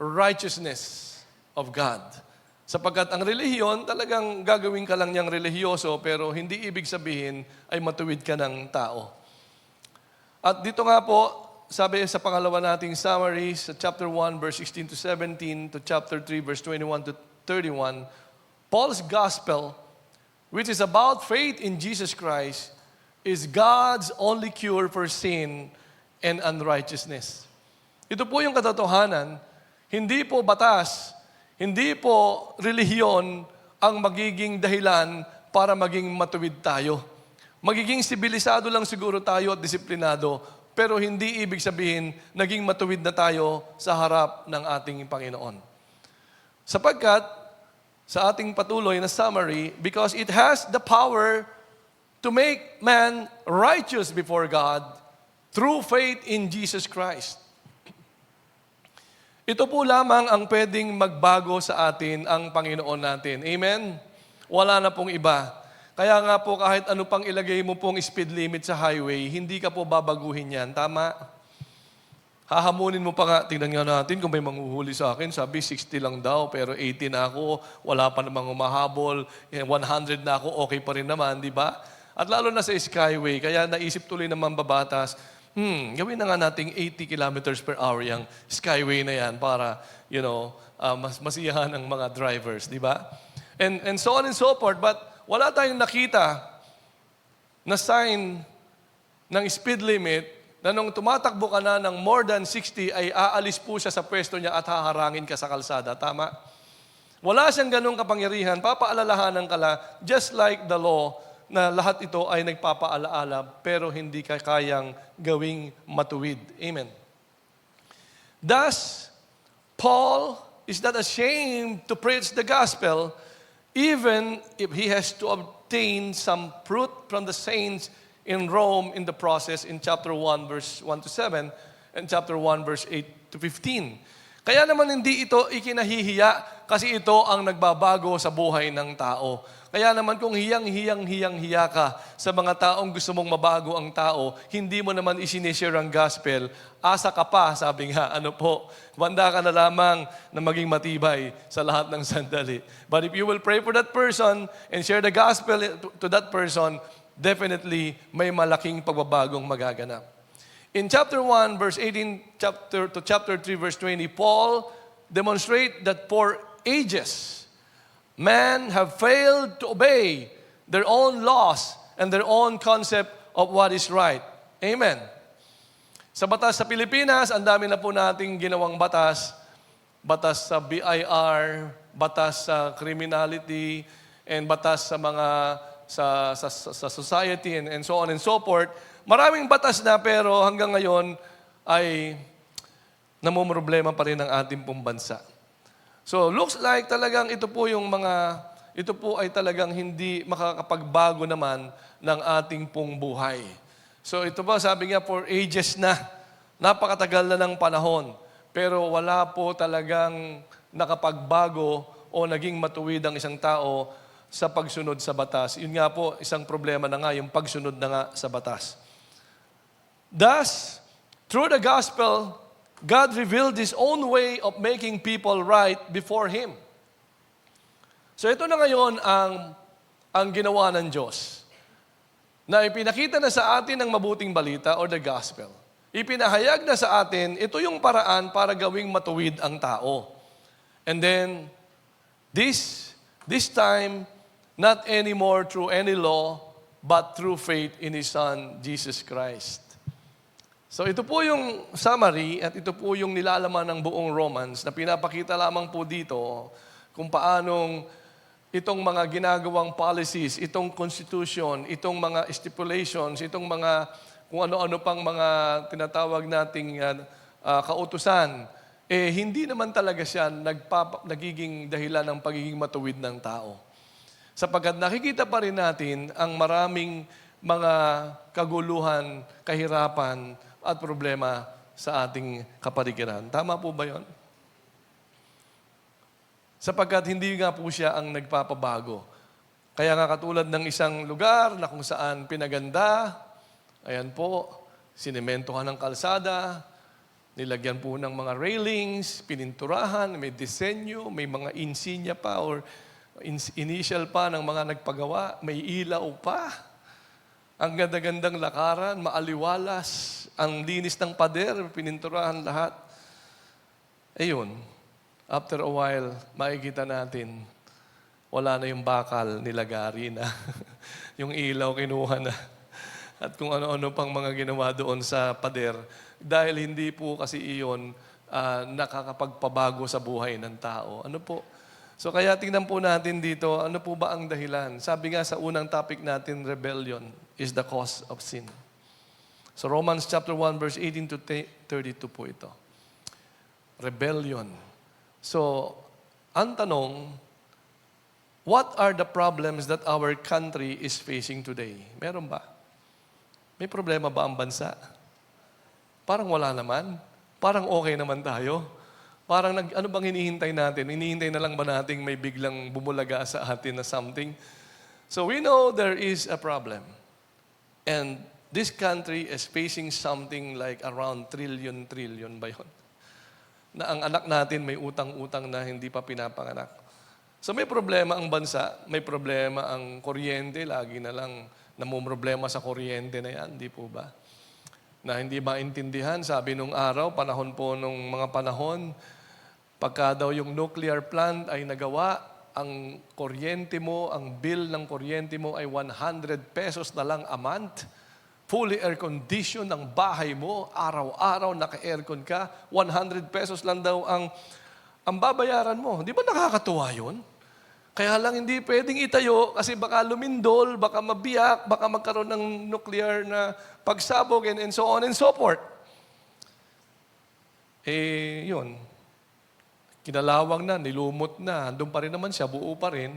righteousness of God. Sapagkat ang relihiyon, talagang gagawin ka lang niyang relihiyoso, pero hindi ibig sabihin ay matuwid ka ng tao. At dito nga po, sabi sa pangalawa nating summary, sa chapter 1, verse 16 to 17, to chapter 3, verse 21 to 31, Paul's gospel, which is about faith in Jesus Christ, is God's only cure for sin and unrighteousness. Ito po yung katotohanan, hindi po batas, hindi po relihiyon ang magiging dahilan para maging matuwid tayo. Magiging sibilisado lang siguro tayo at disiplinado, pero hindi ibig sabihin naging matuwid na tayo sa harap ng ating Panginoon. Sapagkat, sa ating patuloy na summary, because it has the power to make man righteous before God through faith in Jesus Christ. Ito po lamang ang pwedeng magbago sa atin ang Panginoon natin. Amen? Wala na pong iba. Kaya nga po kahit ano pang ilagay mo pong speed limit sa highway, hindi ka po babaguhin yan. Tama? Hahamunin mo pa nga, tingnan nga natin kung may manghuhuli sa akin, sabi 60 lang daw, pero 80 na ako, wala pa namang umahabol, 100 na ako, okay pa rin naman, di ba? At lalo na sa Skyway, kaya naisip tuloy ng mambabatas, gawin na nga nating 80 kilometers per hour yung Skyway na yan para, mas masiyahan ang mga drivers, di ba? And so on and so forth, but wala tayong nakita na sign ng speed limit na nung tumatakbo ka na ng more than 60 ay aalis po siya sa pwesto niya at haharangin ka sa kalsada. Tama? Wala siyang ganong kapangyarihan. Papaalalahanan ka lang, just like the law, na lahat ito ay nagpapaalaala pero hindi ka kayang gawing matuwid. Amen. Thus, Paul is not ashamed to preach the gospel even if he has to obtain some fruit from the saints in Rome in the process in chapter 1, verse 1 to 7 and chapter 1, verse 8 to 15. Kaya naman hindi ito ikinahihiya kasi ito ang nagbabago sa buhay ng tao. Kaya naman kung hiyang-hiya ka sa mga taong gusto mong mabago ang tao, hindi mo naman isinishare ang gospel, asa ka pa, sabi nga, banda ka na lamang na maging matibay sa lahat ng sandali. But if you will pray for that person and share the gospel to that person, definitely may malaking pagbabagong magaganap. In chapter 1, verse 18 to chapter 3, verse 20, Paul demonstrates that for ages, men have failed to obey their own laws and their own concept of what is right. Amen. Sa batas sa Pilipinas, ang dami na po nating ginawang batas. Batas sa BIR, batas sa criminality, and batas sa mga sa society and so on and so forth. Maraming batas na pero hanggang ngayon ay namumroblema pa rin ang ating pong bansa. So, looks like talagang ito po ay talagang hindi makakapagbago naman ng ating pong buhay. So, ito po, sabi nga, for ages na, napakatagal na ng panahon, pero wala po talagang nakapagbago o naging matuwid ang isang tao sa pagsunod sa batas. Yun nga po, isang problema na nga, yung pagsunod na nga sa batas. Thus, through the gospel, God revealed His own way of making people right before Him. So ito na ngayon ang ginawa ng Diyos. Na ipinakita na sa atin ang mabuting balita or the gospel. Ipinahayag na sa atin, ito yung paraan para gawing matuwid ang tao. And then, this time, not anymore through any law, but through faith in His Son, Jesus Christ. So ito po yung summary at ito po yung nilalaman ng buong Romans na pinapakita lamang po dito kung paanong itong mga ginagawang policies, itong constitution, itong mga stipulations, itong mga kung ano-ano pang mga tinatawag nating kautusan, hindi naman talaga siya nagiging dahilan ng pagiging matuwid ng tao. Sapagkat nakikita pa rin natin ang maraming mga kaguluhan, kahirapan, at problema sa ating kapaligiran. Tama po ba yun? Sapagkat hindi nga po siya ang nagpapabago. Kaya nga katulad ng isang lugar na kung saan pinaganda, ayan po, sinementohan ng kalsada, nilagyan po ng mga railings, pininturahan, may disenyo, may mga insignia pa or initial pa ng mga nagpagawa, may ilaw pa. Ang ganda-gandang lakaran, maaliwalas, ang linis ng pader, pininturahan lahat. Ayun, after a while, makikita natin, wala na yung bakal, nilagari na. Yung ilaw, kinuha na. At kung ano-ano pang mga ginawa doon sa pader. Dahil hindi po kasi iyon nakakapagpabago sa buhay ng tao. Ano po? So kaya tingnan po natin dito, ano po ba ang dahilan? Sabi nga sa unang topic natin, rebellion is the cause of sin. So Romans chapter 1 verse 18 to 32 po ito. Rebellion. So, ang tanong, what are the problems that our country is facing today? Meron ba? May problema ba ang bansa? Parang wala naman. Parang okay naman tayo. Parang ano bang hinihintay natin? Hinihintay na lang ba natin may biglang bumulaga sa atin na something? So we know there is a problem. And this country is facing something like around trillion ba yun? Na ang anak natin may utang-utang na hindi pa pinapanganak. So may problema ang bansa, may problema ang kuryente, lagi na lang namumroblema sa kuryente na yan, di po ba? Na hindi maintindihan, sabi nung araw, panahon po nung mga panahon, pagka daw yung nuclear plant ay nagawa, ang kuryente mo, ang bill ng kuryente mo ay 100 pesos na lang a month. Fully air-conditioned ang bahay mo, araw-araw naka-aircon ka, 100 pesos lang daw ang babayaran mo. Di ba nakakatuwa yun? Kaya lang hindi pwedeng itayo kasi baka lumindol, baka mabiyak, baka magkaroon ng nuclear na pagsabog and so on and so forth. Yun. Kinalawang na, nilumot na, andun pa rin naman siya, buo pa rin.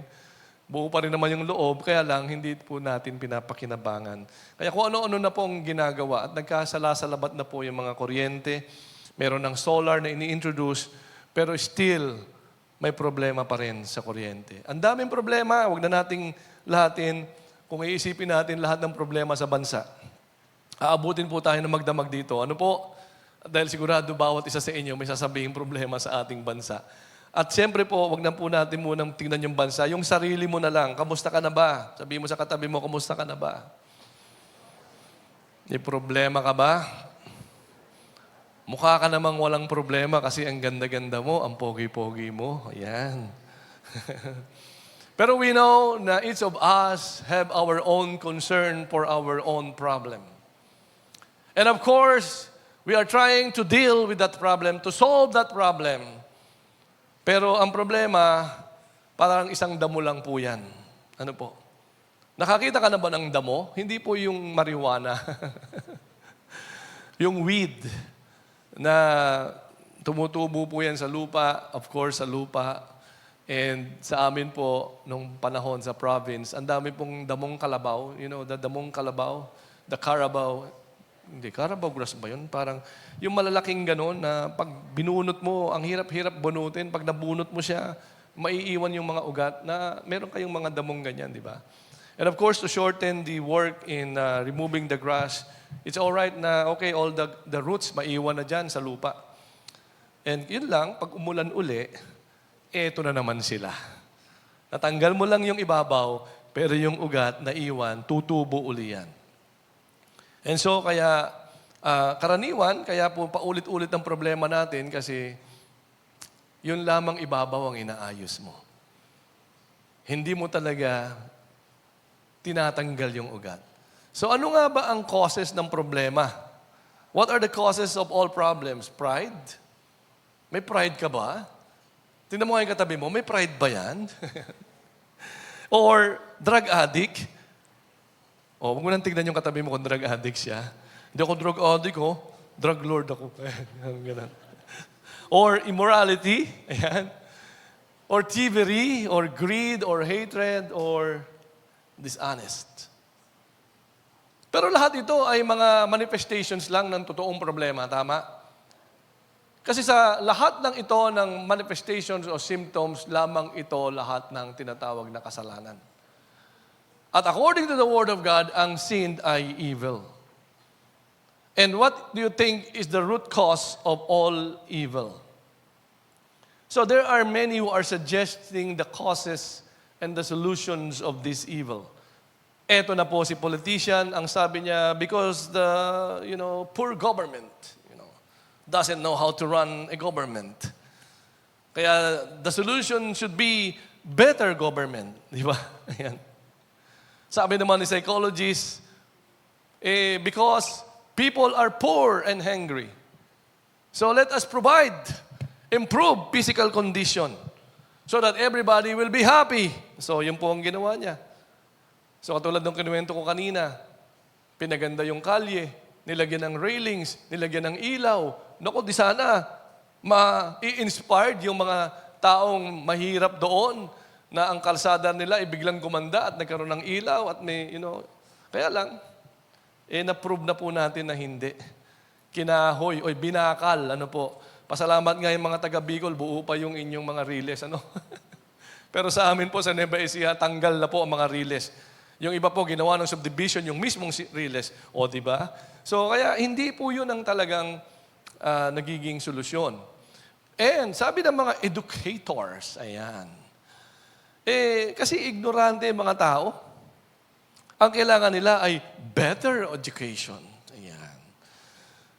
Buo pa rin naman yung loob, kaya lang hindi po natin pinapakinabangan. Kaya kung ano-ano na pong ginagawa at nagkasala-salabat na po yung mga kuryente, meron ng solar na ini-introduce, pero still, may problema pa rin sa kuryente. Ang daming problema, huwag na nating lahatin, kung iisipin natin lahat ng problema sa bansa. Aabutin po tayo ng magdamag dito. Ano po? Dahil sigurado bawat isa sa inyo may sasabihin problema sa ating bansa. At siyempre po, wag na po natin munang tingnan yung bansa. Yung sarili mo na lang, kamusta ka na ba? Sabihin mo sa katabi mo, kamusta ka na ba? May problema ka ba? Mukha ka namang walang problema kasi ang ganda-ganda mo, ang pogi-pogi mo. Ayan. Pero we know na each of us have our own concern for our own problem. And of course, we are trying to deal with that problem, to solve that problem. Pero ang problema, parang isang damo lang po yan. Ano po? Nakakita ka na ba ng damo? Hindi po yung marijuana. Yung weed na tumutubo po yan sa lupa, of course sa lupa. And sa amin po, nung panahon sa province, ang dami pong damong kalabaw. You know, the damong kalabaw, the carabao. Hindi, carabao grass ba yun? Parang yung malalaking ganon na pag binunot mo, ang hirap-hirap bunutin. Pag nabunot mo siya, maiiwan yung mga ugat na meron kayong mga damong ganyan, di ba? And of course, to shorten the work in removing the grass, it's all right na, okay, all the roots maiiwan na dyan sa lupa. And yun lang, pag umulan uli, eto na naman sila. Natanggal mo lang yung ibabaw, pero yung ugat na iwan, tutubo uli yan. And so, kaya, karaniwan, kaya po paulit-ulit ang problema natin kasi yun lamang ibabaw ang inaayos mo. Hindi mo talaga tinatanggal yung ugat. So ano nga ba ang causes ng problema? What are the causes of all problems? Pride? May pride ka ba? Tingnan mo nga yung katabi mo, may pride ba yan? Or drug addict? O, huwag mo nang tignan yung katabi mo kung drug addict siya. Hindi ako drug addict, drug lord ako. Ganun. Or immorality, ayan. Or thievery, or greed, or hatred, or dishonest. Pero lahat ito ay mga manifestations lang ng totoong problema, tama? Kasi sa lahat ng ito ng manifestations o symptoms, lamang ito lahat ng tinatawag na kasalanan. At according to the Word of God, ang sin ay evil. And what do you think is the root cause of all evil? So there are many who are suggesting the causes and the solutions of this evil. Eto na po si politician, ang sabi niya, because the, poor government, doesn't know how to run a government. Kaya the solution should be better government. Di ba? Ayan. Sabi naman ni psychologists, because people are poor and hungry. So let us improve physical condition so that everybody will be happy. So yun po ang ginawa niya. So katulad ng kinuwento ko kanina, pinaganda yung kalye, nilagyan ng railings, nilagyan ng ilaw. Naku, di sana ma-i-inspired yung mga taong mahirap doon na ang kalsada nila ay biglang gumanda at nagkaroon ng ilaw at may, kaya lang, na-prove na po natin na hindi. Kinahoy, o binakal, pasalamat nga yung mga taga Bicol, buo pa yung inyong mga riles, Pero sa amin po, sa Nueva Ecija, tanggal na po ang mga riles. Yung iba po, ginawa ng subdivision, yung mismong riles. O, di ba? So, kaya hindi po yun ang talagang nagiging solusyon. And sabi ng mga educators, ayan, kasi ignorante yung mga tao. Ang kailangan nila ay better education. Ayan.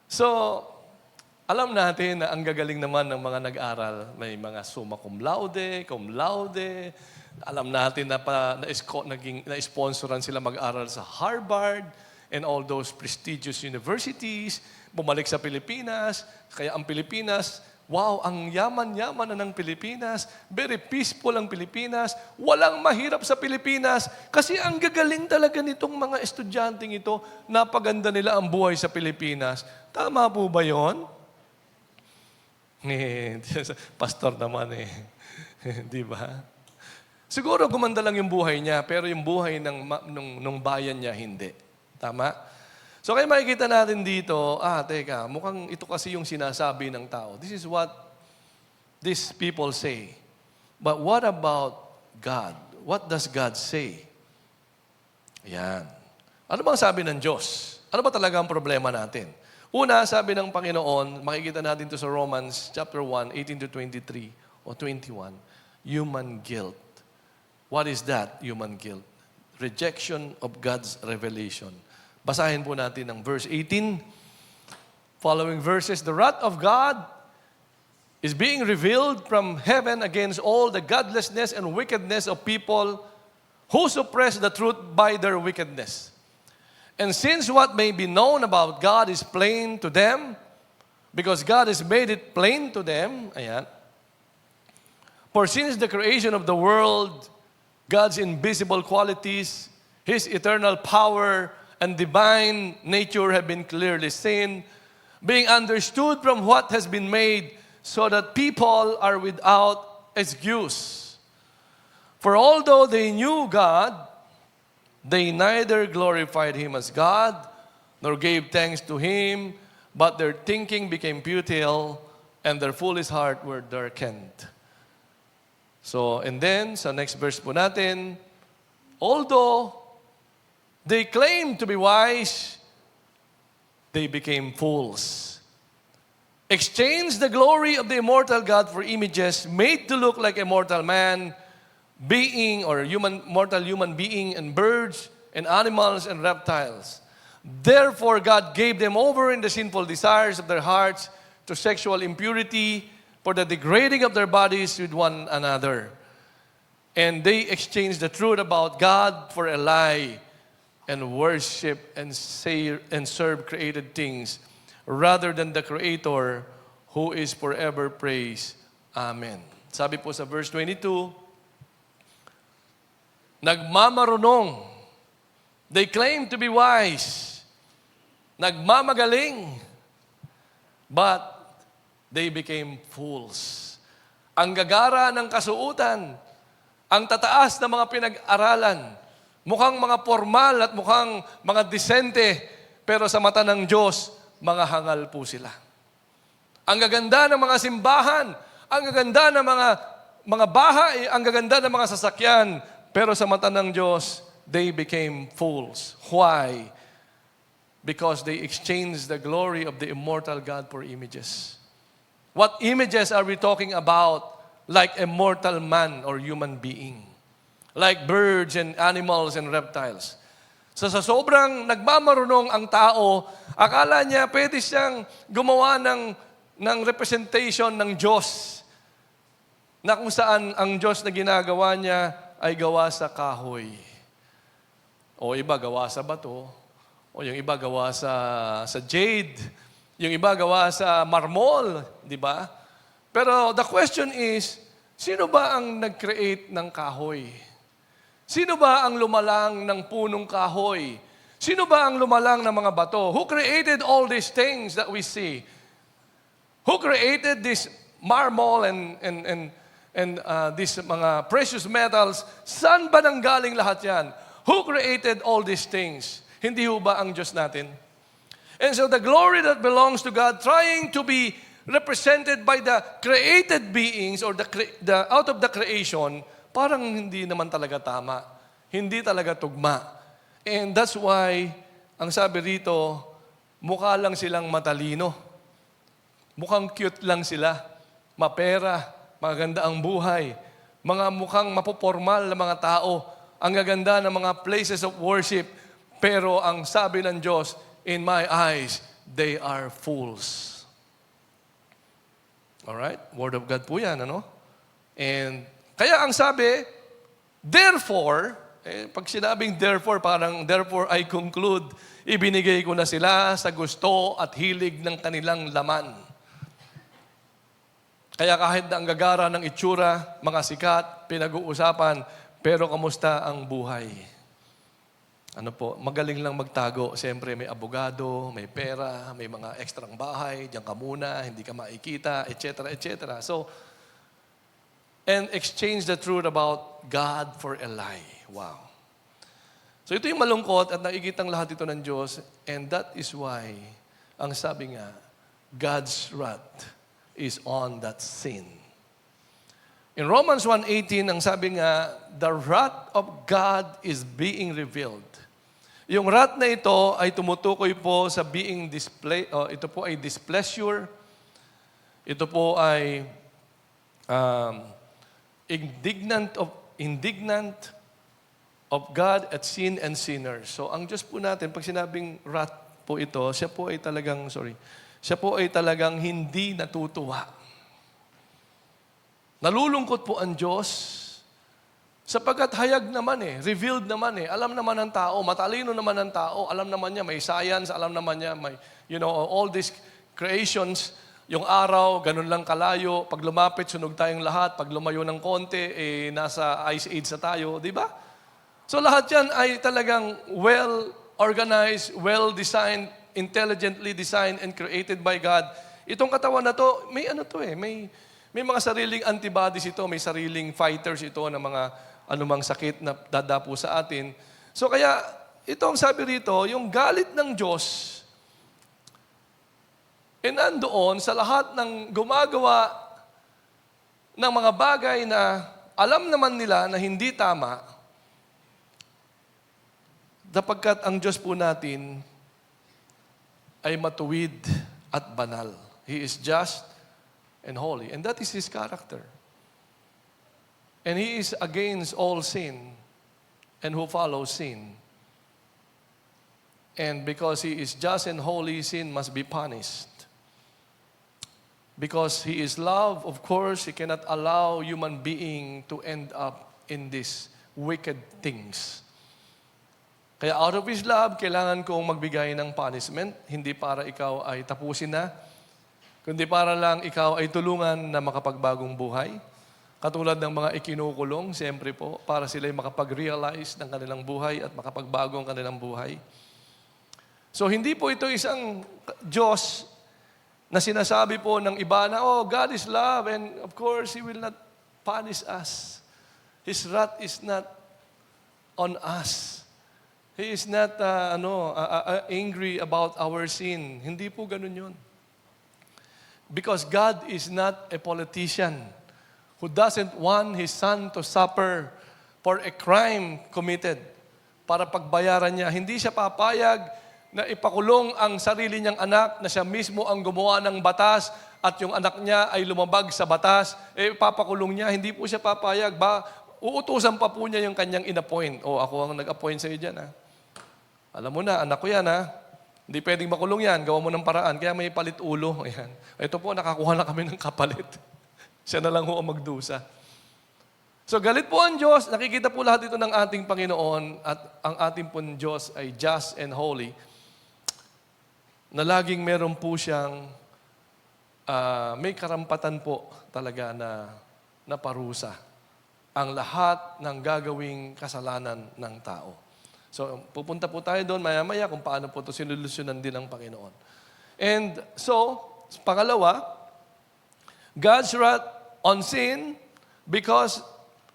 So, alam natin na ang gagaling naman ng mga nag-aral, may mga summa cum laude. Alam natin na na-sponsoran sila mag-aral sa Harvard and all those prestigious universities. Bumalik sa Pilipinas. Kaya ang Pilipinas, wow, ang yaman-yaman na ng Pilipinas. Very peaceful ang Pilipinas. Walang mahirap sa Pilipinas. Kasi ang gagaling talaga nitong mga estudyanteng ito, napaganda nila ang buhay sa Pilipinas. Tama po ba yun? Pastor naman Di ba? Siguro gumanda lang yung buhay niya, pero yung buhay ng bayan niya, hindi. Tama? So kaya makikita natin dito, teka, mukhang ito kasi yung sinasabi ng tao. This is what these people say. But what about God? What does God say? Ayan. Ano bang sabi ng Diyos? Ano ba talaga ang problema natin? Una, sabi ng Panginoon, makikita natin to sa Romans chapter 1, 18 to 23 o 21, human guilt. What is that, human guilt? Rejection of God's revelation. Basahin po natin ang verse 18. Following verses, the wrath of God is being revealed from heaven against all the godlessness and wickedness of people who suppress the truth by their wickedness. And since what may be known about God is plain to them, because God has made it plain to them, ayan, for since the creation of the world, God's invisible qualities, His eternal power, and divine nature have been clearly seen, being understood from what has been made, so that people are without excuse. For although they knew God, they neither glorified Him as God, nor gave thanks to Him, but their thinking became futile, and their foolish heart were darkened. So, and then, sa next verse po natin, although they claimed to be wise, they became fools. Exchanged the glory of the immortal God for images made to look like a mortal man, being or mortal human being, and birds and animals and reptiles. Therefore, God gave them over in the sinful desires of their hearts to sexual impurity, for the degrading of their bodies with one another. And they exchanged the truth about God for a lie, and worship and serve created things rather than the Creator, who is forever praised. Amen. Sabi po sa verse 22, nagmamarunong. They claim to be wise. Nagmamagaling. But they became fools. Ang gagara ng kasuutan, ang tataas na mga pinag-aralan, mukhang mga formal at mukhang mga disente, pero sa mata ng Diyos, mga hangal po sila. Ang gaganda ng mga simbahan, ang gaganda ng mga bahay, ang gaganda ng mga sasakyan, pero sa mata ng Diyos, they became fools. Why? Because they exchanged the glory of the immortal God for images. What images are we talking about? Like a mortal man or human being. Like birds and animals and reptiles. So sa sobrang nagmamarunong ang tao, akala niya pwede siyang gumawa ng representation ng Diyos. Na kung saan ang Diyos na ginagawa niya ay gawa sa kahoy. O iba gawa sa bato. O yung iba gawa sa jade. Yung iba gawa sa marmol. Di ba? Pero the question is, sino ba ang nag-create ng kahoy? Sino ba ang lumalang ng punong kahoy? Sino ba ang lumalang ng mga bato? Who created all these things that we see? Who created this marble and these mga precious metals? Saan ba nanggaling lahat yan? Who created all these things? Hindi ho ba ang Diyos natin? And so the glory that belongs to God, trying to be represented by the created beings or the out of the creation, parang hindi naman talaga tama. Hindi talaga tugma. And that's why, ang sabi rito, mukha lang silang matalino. Mukhang cute lang sila. Mapera, maganda ang buhay. Mga mukhang mapopormal na mga tao. Ang gaganda ng mga places of worship. Pero ang sabi ng Diyos, in my eyes, they are fools. Alright? Word of God po yan, ano? And kaya ang sabi, therefore, pag sinabing therefore, parang therefore I conclude, ibinigay ko na sila sa gusto at hilig ng kanilang laman. Kaya kahit na ang gagara ng itsura, mga sikat, pinag-uusapan, pero kamusta ang buhay? Ano po, magaling lang magtago. Siyempre, may abogado, may pera, may mga ekstrang bahay, diyan ka muna, hindi ka makikita, etc., etc. So, and exchange the truth about God for a lie. Wow. So, ito yung malungkot at nakikitang lahat ito ng Diyos, and that is why, ang sabi nga, God's wrath is on that sin. In Romans 1:18, ang sabi nga, the wrath of God is being revealed. Yung wrath na ito ay tumutukoy po sa being display, ito po ay displeasure, ito po ay indignant of God at sin and sinners. So ang Diyos po natin, pag sinabing wrath po ito, siya po ay talagang hindi natutuwa. Nalulungkot po ang Diyos sapagkat hayag naman revealed naman alam naman ng tao, matalino naman ng tao, alam naman niya, may science, alam naman niya, may, all these creations, yung araw, ganun lang kalayo, pag lumapit, sunog tayong lahat, pag lumayo ng konti, nasa ice age na tayo, di ba? So lahat yan ay talagang well-organized, well-designed, intelligently designed and created by God. Itong katawan na to, may may mga sariling antibodies ito, may sariling fighters ito ng mga anumang sakit na dadapo sa atin. So kaya, ito ang sabi rito, yung galit ng Diyos, nandoon sa lahat ng gumagawa ng mga bagay na alam naman nila na hindi tama, sapagkat ang Diyos po natin ay matuwid at banal. He is just and holy. And that is His character. And He is against all sin and who follows sin. And because He is just and holy, sin must be punished. Because He is love, of course, He cannot allow human being to end up in these wicked things. Kaya out of His love, kailangan kong magbigay ng punishment, hindi para ikaw ay tapusin na, kundi para lang ikaw ay tulungan na makapagbagong buhay. Katulad ng mga ikinukulong, siyempre po, para sila'y makapag-realize ng kanilang buhay at makapagbago ang kanilang buhay. So, hindi po ito isang Diyos na sinasabi po ng iba na, oh, God is love and of course, He will not punish us. His wrath is not on us. He is not angry about our sin. Hindi po ganun yun. Because God is not a politician who doesn't want His Son to suffer for a crime committed para pagbayaran niya. Hindi siya papayag na ipakulong ang sarili niyang anak na siya mismo ang gumawa ng batas at yung anak niya ay lumabag sa batas, papakulong niya. Hindi po siya papayag. Uutusan pa po niya yung kanyang in-appoint. Ako ang nag-appoint sa iyo dyan. Alam mo na, anak ko yan Hindi pwedeng makulong yan. Gawa mo ng paraan. Kaya may palit ulo. Ayan. Ito po, nakakuha na kami ng kapalit. Siya na lang ho ang magdusa. So galit po ang Diyos. Nakikita po lahat ito ng ating Panginoon at ang ating pong Diyos ay just and holy na laging meron po siyang may karampatan po talaga na parusa ang lahat ng gagawing kasalanan ng tao. So, pupunta po tayo doon maya-maya kung paano po ito sinulusyonan din ng Panginoon. And so, pangalawa, God's wrath on sin because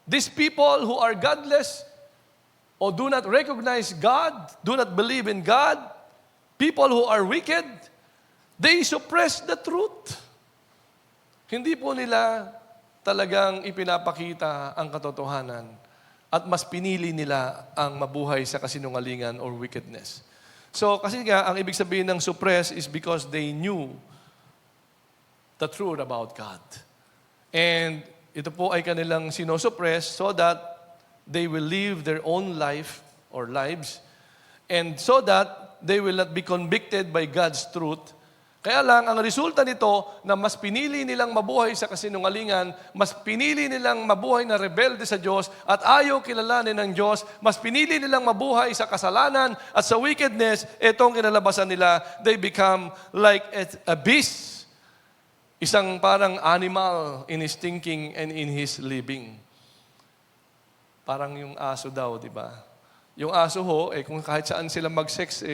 these people who are godless or do not recognize God, do not believe in God, people who are wicked, they suppress the truth. Hindi po nila talagang ipinapakita ang katotohanan at mas pinili nila ang mabuhay sa kasinungalingan or wickedness. So, kasi nga, ang ibig sabihin ng suppress is because they knew the truth about God. And ito po ay kanilang sinosuppress so that they will live their own life or lives and so that they will not be convicted by God's truth. Kaya lang, ang resulta nito na mas pinili nilang mabuhay sa kasinungalingan, mas pinili nilang mabuhay na rebelde sa Diyos at ayaw kilalanin ng Diyos, mas pinili nilang mabuhay sa kasalanan at sa wickedness, itong kinalabasan nila, they become like a beast. Isang parang animal in his thinking and in his living. Parang yung aso daw, di ba? Yung aso ho, kung kahit saan sila mag-sex,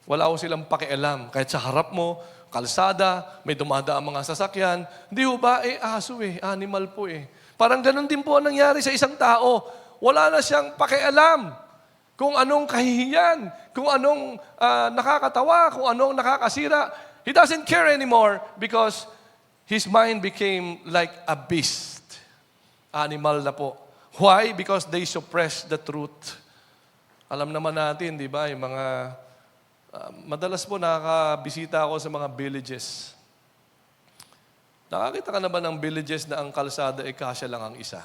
wala ko silang pakialam. Kahit sa harap mo, kalsada, may dumadaang mga sasakyan. Hindi ho ba? Aso animal po Parang ganun din po ang nangyari sa isang tao. Wala na siyang pakialam kung anong kahihiyan, kung anong nakakatawa, kung anong nakakasira. He doesn't care anymore because his mind became like a beast. Animal na po. Why? Because they suppress the truth. Alam naman natin, di ba, yung mga madalas po nakakabisita ako sa mga villages. Nakakita ka na ba ng villages na ang kalsada kasya lang ang isa?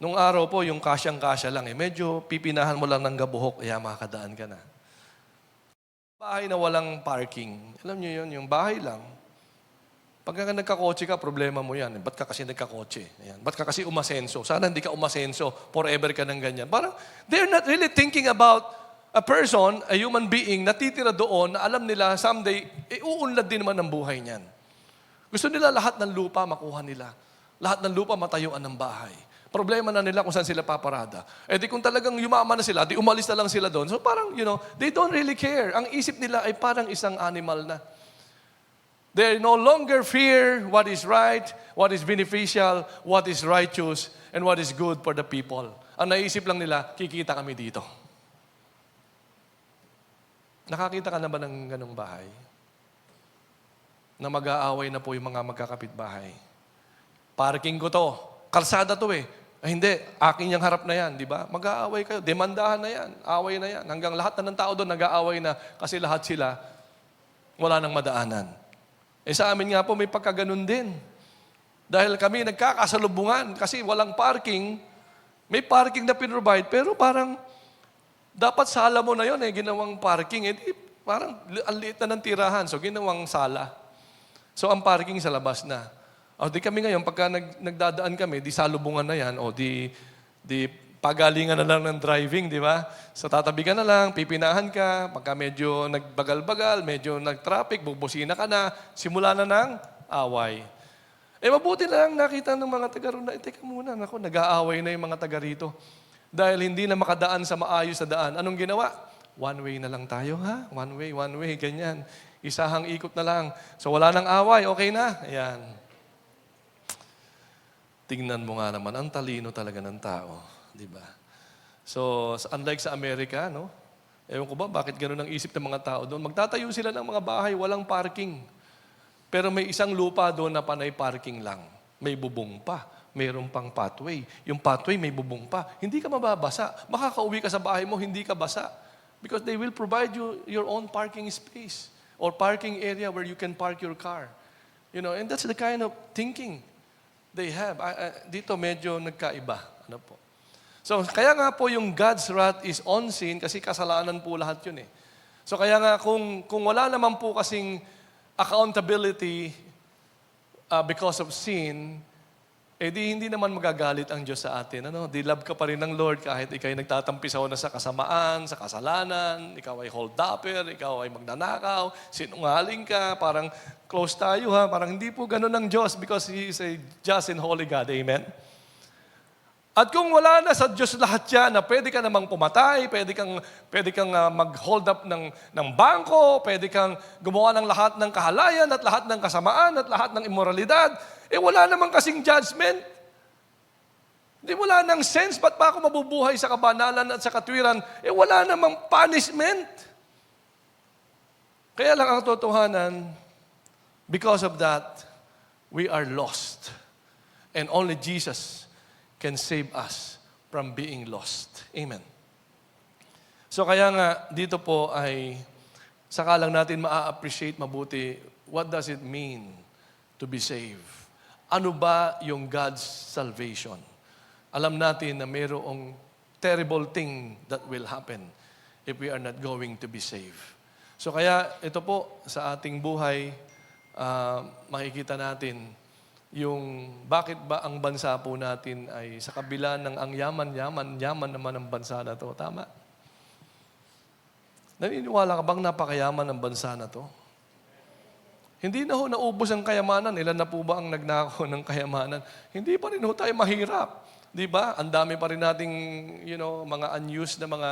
Nung araw po, yung kasyang-kasya lang medyo pipinahan mo lang ng gabuhok, makakadaan ka na. Bahay na walang parking. Alam niyo yun, yung bahay lang. Pagka nagkakotse ka, problema mo yan. Ba't ka kasi nagkakotse? Ayan. Ba't ka kasi umasenso? Sana hindi ka umasenso. Forever ka ng ganyan. Parang, they're not really thinking about a person, a human being, natitira doon na alam nila someday, uunlad din naman ang buhay niyan. Gusto nila lahat ng lupa makuha nila. Lahat ng lupa matayuan ng bahay. Problema na nila kung saan sila paparada. Di kung talagang yumaman na sila, di umalis na lang sila doon. So parang, they don't really care. Ang isip nila ay parang isang animal na. They no longer fear what is right, what is beneficial, what is righteous, and what is good for the people. Ang naisip lang nila, kikita kami dito. Nakakita ka na ba ng ganong bahay? Na mag-aaway na po yung mga magkakapitbahay. Parking ko to. kalsada to eh. Ay, hindi, akin yung harap na yan, di ba? Mag-aaway kayo, demandahan na yan, away na yan. Hanggang lahat na ng tao doon nag-aaway na kasi lahat sila wala nang madaanan. Eh sa amin nga po, may pagkaganon din. Dahil kami nagkakasalubungan kasi walang parking, may parking na pinrovide, pero parang dapat sala mo na yun eh, ginawang parking. Eh, di, parang ang liit na ng tirahan, so ginawang sala. So ang parking sa labas na. O di kami ngayon, pagka nagdadaan kami, di salubungan na yan, o di pagalingan na lang ng driving, di ba? So tatabi ka na lang, pipinahan ka, pagka medyo nagbagal-bagal, medyo nag-traffic, bubusina ka na, simula na ng away. Eh mabuti na lang nakita ng mga taga ron na, teka muna, naku, nag-aaway na yung mga taga rito. Dahil hindi na makadaan sa maayos na daan. Anong ginawa? One way na lang tayo, ha? One way, ganyan. Isahang ikot na lang. So wala nang away, okay na? Ayan. Tingnan mo nga naman, ang talino talaga ng tao. Di ba? So, unlike sa Amerika, no? Ewan ko ba, bakit gano'n ang isip ng mga tao doon? Magtatayo sila ng mga bahay, walang parking. Pero may isang lupa doon na panay parking lang. May bubong pa. Mayroon pang pathway. Yung pathway may bubong pa. Hindi ka mababasa. Makakauwi ka sa bahay mo, hindi ka basa. Because they will provide you your own parking space or parking area where you can park your car. You know, and that's the kind of thinking they have. Dito medyo nagkaiba. Ano po? So, kaya nga po yung God's wrath is on sin kasi kasalanan po lahat yun eh. So, kaya nga kung wala naman po kasing accountability because of sin, eh di hindi naman magagalit ang Diyos sa atin. Ano? Di love ka pa rin ng Lord kahit ikay nagtatampisaw na sa kasamaan, sa kasalanan, ikaw ay hold-upper, ikaw ay magnanakaw, sinungaling ka, parang close tayo ha, parang hindi po ganun ang Diyos because He is a just and holy God. Amen? At kung wala na sa Diyos lahat yan, na pwede ka namang pumatay, pwede kang mag-hold up ng bangko, pwede kang gumawa ng lahat ng kahalayan at lahat ng kasamaan at lahat ng immoralidad, eh wala namang kasing judgment. Hindi wala nang sense, ba't pa ako mabubuhay sa kabanalan at sa katwiran? Eh wala namang punishment. Kaya lang ang totohanan, because of that, we are lost. And only Jesus can save us from being lost. Amen. So kaya nga, dito po ay saka lang natin ma-appreciate mabuti, what does it mean to be saved? Ano ba yung God's salvation? Alam natin na mayroong terrible thing that will happen if we are not going to be saved. So kaya ito po sa ating buhay, makikita natin yung bakit ba ang bansa po natin ay sa kabila ng ang yaman naman ang bansa na to. Tama? Naniniwala ka bang napakayaman ng bansa na to? Hindi na ho naubos ang kayamanan. Ilan na po ba ang nagnakaw ng kayamanan? Hindi pa rin ho tayo mahirap. Di ba? Ang dami pa rin nating, mga unused na mga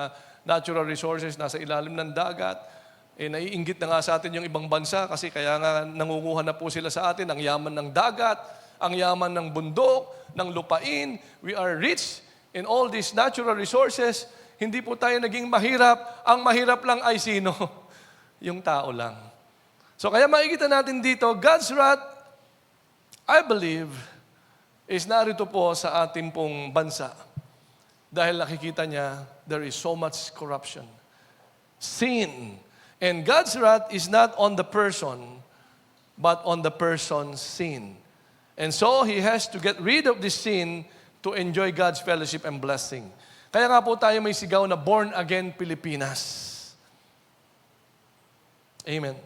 natural resources nasa ilalim ng dagat. Eh, naiinggit na nga sa atin yung ibang bansa kasi kaya nga nangunguha na po sila sa atin ang yaman ng dagat, ang yaman ng bundok, ng lupain. We are rich in all these natural resources. Hindi po tayo naging mahirap. Ang mahirap lang ay sino? Yung tao lang. So kaya makikita natin dito, God's wrath, I believe, is narito po sa ating pong bansa. Dahil nakikita niya, there is so much corruption. Sin. And God's wrath is not on the person, but on the person's sin. And so, He has to get rid of this sin to enjoy God's fellowship and blessing. Kaya nga po tayo may sigaw na Born Again Pilipinas. Amen.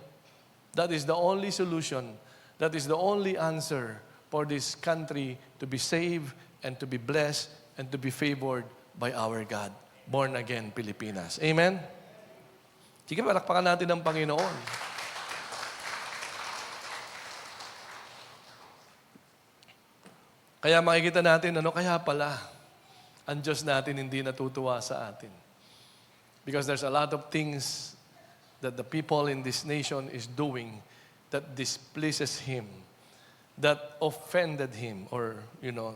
That is the only solution. That is the only answer for this country to be saved and to be blessed and to be favored by our God. Born Again Pilipinas. Amen? Sige, palakpakan natin ang Panginoon. Kaya makikita natin, kaya pala, ang Diyos natin hindi natutuwa sa atin. Because there's a lot of things that the people in this nation is doing that displeases Him, that offended Him, or,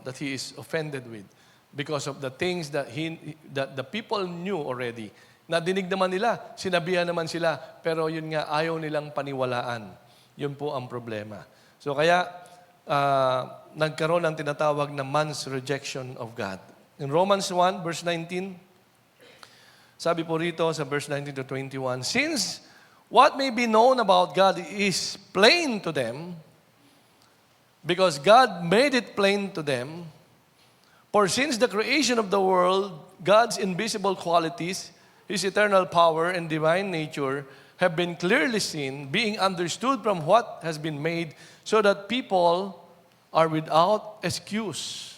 that He is offended with. Because of the things that the people knew already. Nadinig naman nila, sinabihan naman sila, pero yun nga, ayaw nilang paniwalaan. Yun po ang problema. So kaya, nagkaroon ng tinatawag na man's rejection of God. In Romans 1, verse 19, sabi po rito sa verse 19 to 21, since what may be known about God is plain to them, because God made it plain to them, for since the creation of the world, God's invisible qualities, His eternal power and divine nature have been clearly seen, being understood from what has been made, so that people are without excuse.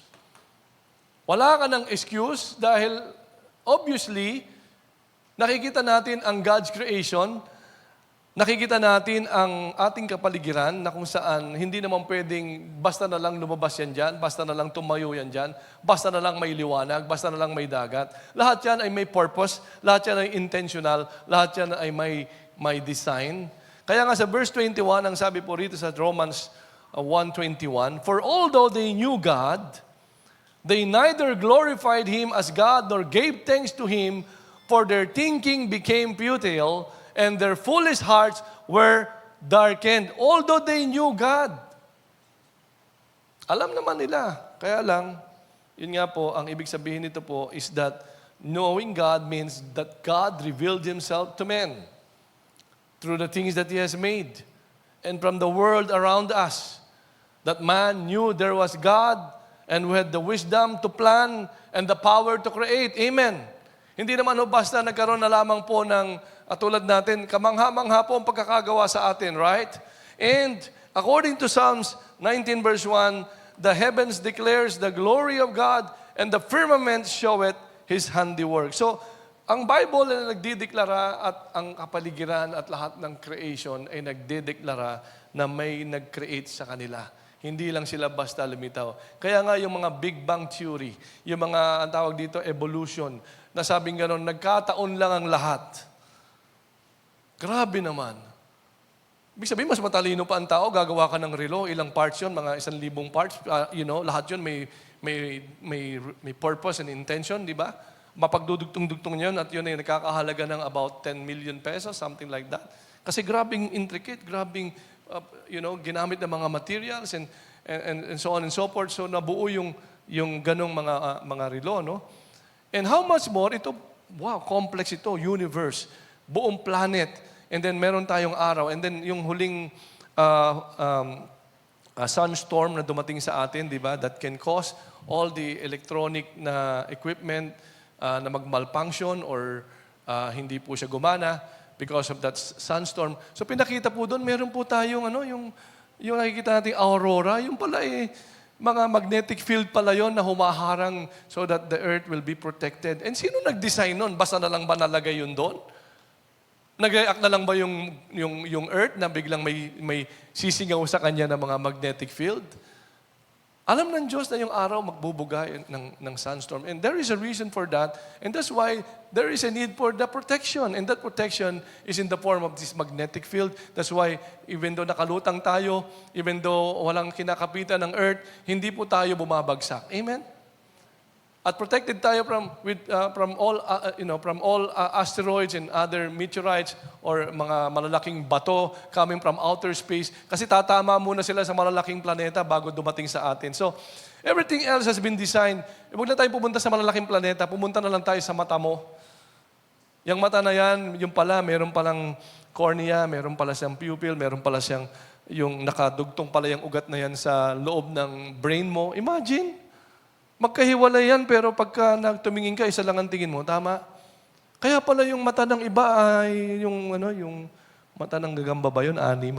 Wala ka ng excuse dahil obviously, nakikita natin ang God's creation, nakikita natin ang ating kapaligiran na kung saan hindi naman pwedeng basta na lang lumabas yan dyan, basta na lang tumayo yan dyan, basta na lang may liwanag, basta na lang may dagat. Lahat yan ay may purpose, lahat yan ay intentional, lahat yan ay may design. Kaya nga sa verse 21, ang sabi po rito sa Romans 1:21, for although they knew God, they neither glorified Him as God nor gave thanks to Him, for their thinking became futile, and their foolish hearts were darkened. Although they knew God. Alam naman nila. Kaya lang, yun nga po, ang ibig sabihin nito po is that knowing God means that God revealed Himself to men through the things that He has made and from the world around us. That man knew there was God and we had the wisdom to plan and the power to create. Amen. Hindi naman basta nagkaroon na lamang po ng tulad natin, kamangha-mangha po ang pagkakagawa sa atin, right? And according to Psalms 19 verse 1, the heavens declares the glory of God and the firmament showeth His handiwork. So, ang Bible na nagdideklara at ang kapaligiran at lahat ng creation ay nagdideklara na may nag-create sa kanila. Hindi lang sila basta lumitaw. Kaya nga yung mga Big Bang Theory, yung mga, ang tawag dito, evolution, na sabing gano'n, nagkataon lang ang lahat. Grabe naman. Ibig sabihin, mas matalino pa ang tao, gagawa ka ng relo, ilang parts yun, mga 1,000 parts, lahat yun may purpose and intention, di ba? Mapagdudugtong-dugtong yun at yun ay nakakahalaga ng about 10 million pesos, something like that. Kasi grabing intricate, grabing, ginamit ng mga materials and so on and so forth. So nabuo yung ganong mga relo, no? And how much more, ito, wow, complex ito, universe, buong planet, and then meron tayong araw, and then yung huling sunstorm na dumating sa atin, di ba, that can cause all the electronic na equipment na mag-malfunction or hindi po siya gumana because of that sunstorm. So pinakita po doon, meron po tayong yung nakikita natin aurora, yung pala mga magnetic field pala yon na humaharang so that the earth will be protected. And sino nag-design nun? Basta na lang ba nalagay yun doon? Nag-react na lang ba yung earth na biglang may sisingaw sa kanya ng mga magnetic field? Alam ng Diyos na yung araw magbubuga ng sunstorm. And there is a reason for that. And that's why there is a need for the protection. And that protection is in the form of this magnetic field. That's why even though nakalutang tayo, even though walang kinakapitan ng earth, hindi po tayo bumabagsak. Amen? At protected tayo from all asteroids and other meteorites or mga malalaking bato coming from outer space. Kasi tatama muna sila sa malalaking planeta bago dumating sa atin. So, everything else has been designed. Huwag na tayo pumunta sa malalaking planeta, pumunta na lang tayo sa mata mo. Yung mata na yan, yung pala, meron palang cornea, meron pala siyang pupil, meron pala siyang yung nakadugtong pala yung ugat na yan sa loob ng brain mo. Imagine! Magkahiwalay yan, pero pagka tumingin ka, isa lang ang tingin mo, tama? Kaya pala yung mata ng iba ay yung mata ng gagamba ba yun? Anim,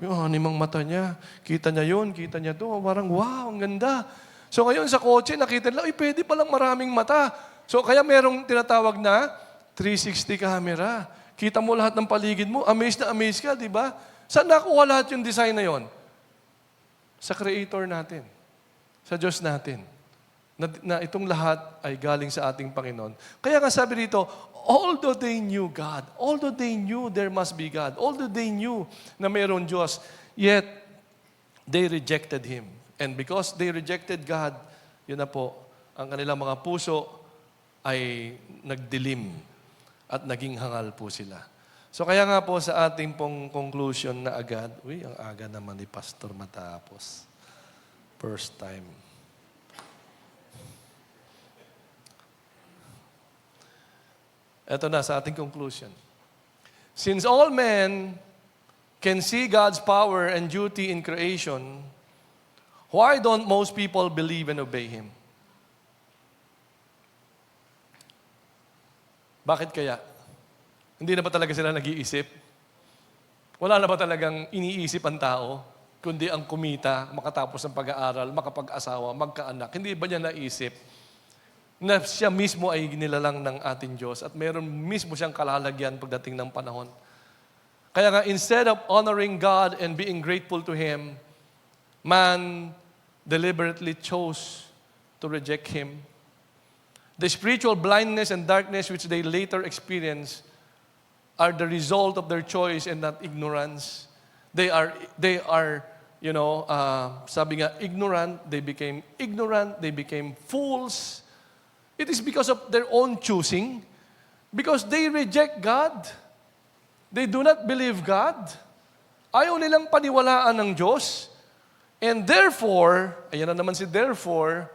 Yung animang mata niya. Kita niya yun, kita niya to. Parang, wow, ang ganda. So ngayon sa kotse, nakita nila, pwede palang maraming mata. So kaya merong tinatawag na 360 camera. Kita mo lahat ng paligid mo. Amazed na amazed ka, di ba? Saan nakuha lahat yung design na yon? Sa Creator natin. Sa Diyos natin. Na itong lahat ay galing sa ating Panginoon. Kaya nga sabi dito, although they knew God, although they knew there must be God, although they knew na mayroon Diyos, yet they rejected Him. And because they rejected God, yun na po, ang kanilang mga puso ay nagdilim at naging hangal po sila. So kaya nga po sa ating pong conclusion na agad, ang aga naman ni Pastor matapos. First time. Ito na sa ating conclusion. Since all men can see God's power and duty in creation, why don't most people believe and obey Him? Bakit kaya? Hindi na ba talaga sila nag-iisip? Wala na ba talagang iniisip ang tao, kundi ang kumita, makatapos ng pag-aaral, makapag-asawa, magkaanak? Hindi ba niya naisip na siya mismo ay nilalang ng ating Diyos at meron mismo siyang kalalagyan pagdating ng panahon? Kaya nga, instead of honoring God and being grateful to Him, man deliberately chose to reject Him. The spiritual blindness and darkness which they later experience are the result of their choice and not ignorance. They are, sabi nga, ignorant, they became fools. It is because of their own choosing, because they reject God. They do not believe God. Ayaw nilang paniwalaan ng Diyos. And therefore, ayan na naman si therefore,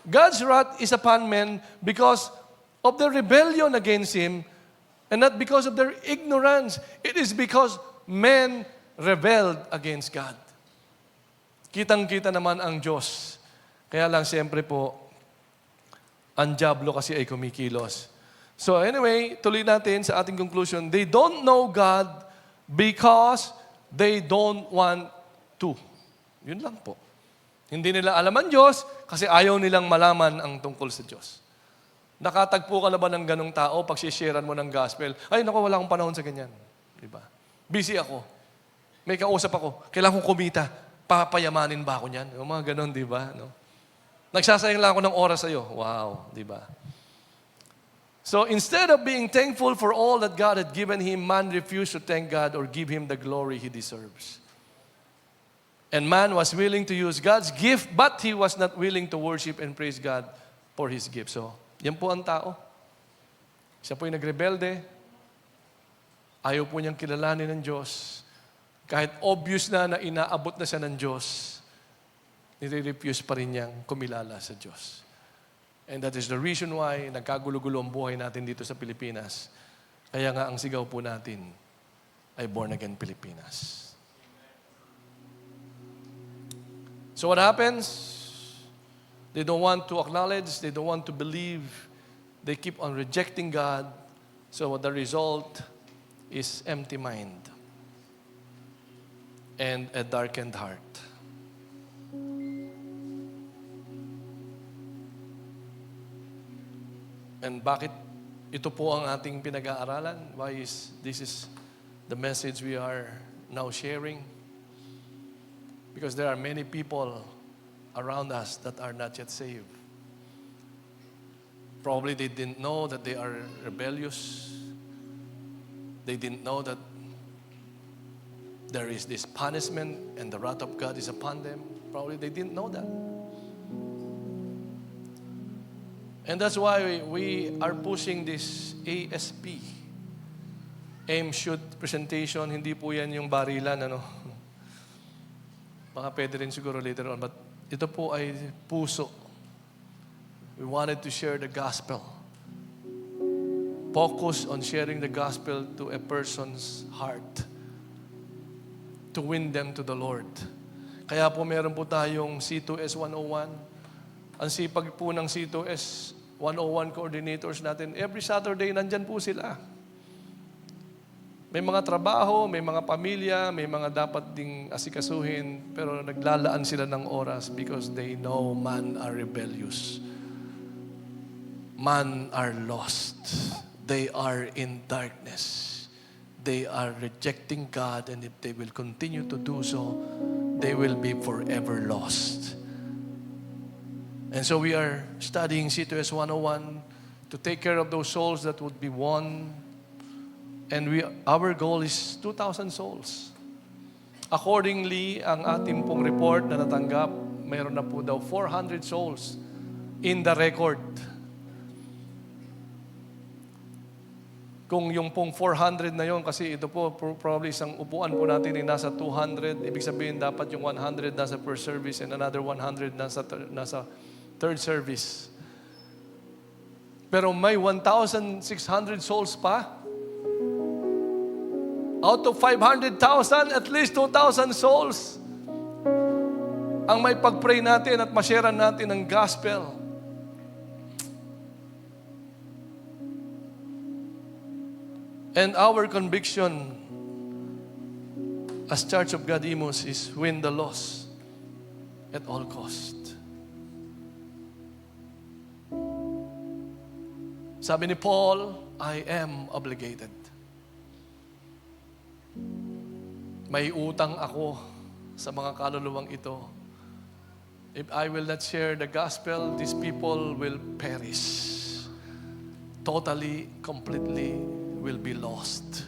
God's wrath is upon men because of their rebellion against Him and not because of their ignorance. It is because men rebelled against God. Kitang-kita naman ang Diyos. Kaya lang siyempre po, ang diablo kasi ay kumikilos. So anyway, tuloy natin sa ating conclusion. They don't know God because they don't want to. Yun lang po. Hindi nila alam ang Diyos kasi ayaw nilang malaman ang tungkol sa Diyos. Nakatagpo ka na ba ng ganong tao pag sisharean mo ng gospel? Ay, naku, wala akong panahon sa ganyan. Diba? Busy ako. May kausap ako. Kailangan kong kumita. Papayamanin ba ako niyan? Yung mga ganon, diba? No? Nagsasayang lang ako ng oras sa'yo. Wow, diba? So instead of being thankful for all that God had given him, man refused to thank God or give Him the glory He deserves. And man was willing to use God's gift, but he was not willing to worship and praise God for His gift. So, yan po ang tao. Siya po yung nagrebelde. Ayaw po niyang kilalanin ng Diyos. Kahit obvious na inaabot na siya ng Diyos, nire-refuse pa rin niyang kumilala sa Diyos. And that is the reason why nagkagulo-gulo ang buhay natin dito sa Pilipinas. Kaya nga ang sigaw po natin ay Born Again Pilipinas. So what happens? They don't want to acknowledge, they don't want to believe, they keep on rejecting God. So the result is empty mind and a darkened heart. And bakit ito po ang ating pinag-aaralan? Why is this the message we are now sharing? Because there are many people around us that are not yet saved. Probably they didn't know that they are rebellious. They didn't know that there is this punishment and the wrath of God is upon them. Probably they didn't know that. And that's why we are pushing this ASP, Aim, Shoot, Presentation. Hindi po yan yung barilan, ano? Baka pwede rin siguro later on. But ito po ay puso. We wanted to share the gospel. Focus on sharing the gospel to a person's heart. To win them to the Lord. Kaya po meron po tayong C2S 101. Ang sipag po ng C2S 101 coordinators natin, every Saturday nandyan po sila. May mga trabaho, may mga pamilya, may mga dapat ding asikasuhin, pero naglalaan sila ng oras because they know man are rebellious. Man are lost. They are in darkness. They are rejecting God, and if they will continue to do so, they will be forever lost. And so we are studying C2S 101 to take care of those souls that would be won. And our goal is 2,000 souls. Accordingly, ang ating pong report na natanggap, mayroon na po daw 400 souls in the record. Kung yung pong 400 na yon, kasi ito po, probably isang upuan po natin ay nasa 200. Ibig sabihin, dapat yung 100 nasa first service and another 100 nasa third service. Pero may 1,600 souls pa. Out of 500,000, at least 2,000 souls ang may pag-pray natin at ma-sharean natin ng gospel. And our conviction as Church of God Imus is win the lost at all cost. Sabi ni Paul, I am obligated. May utang ako sa mga kaluluwang ito. If I will not share the gospel, these people will perish. Totally, completely will be lost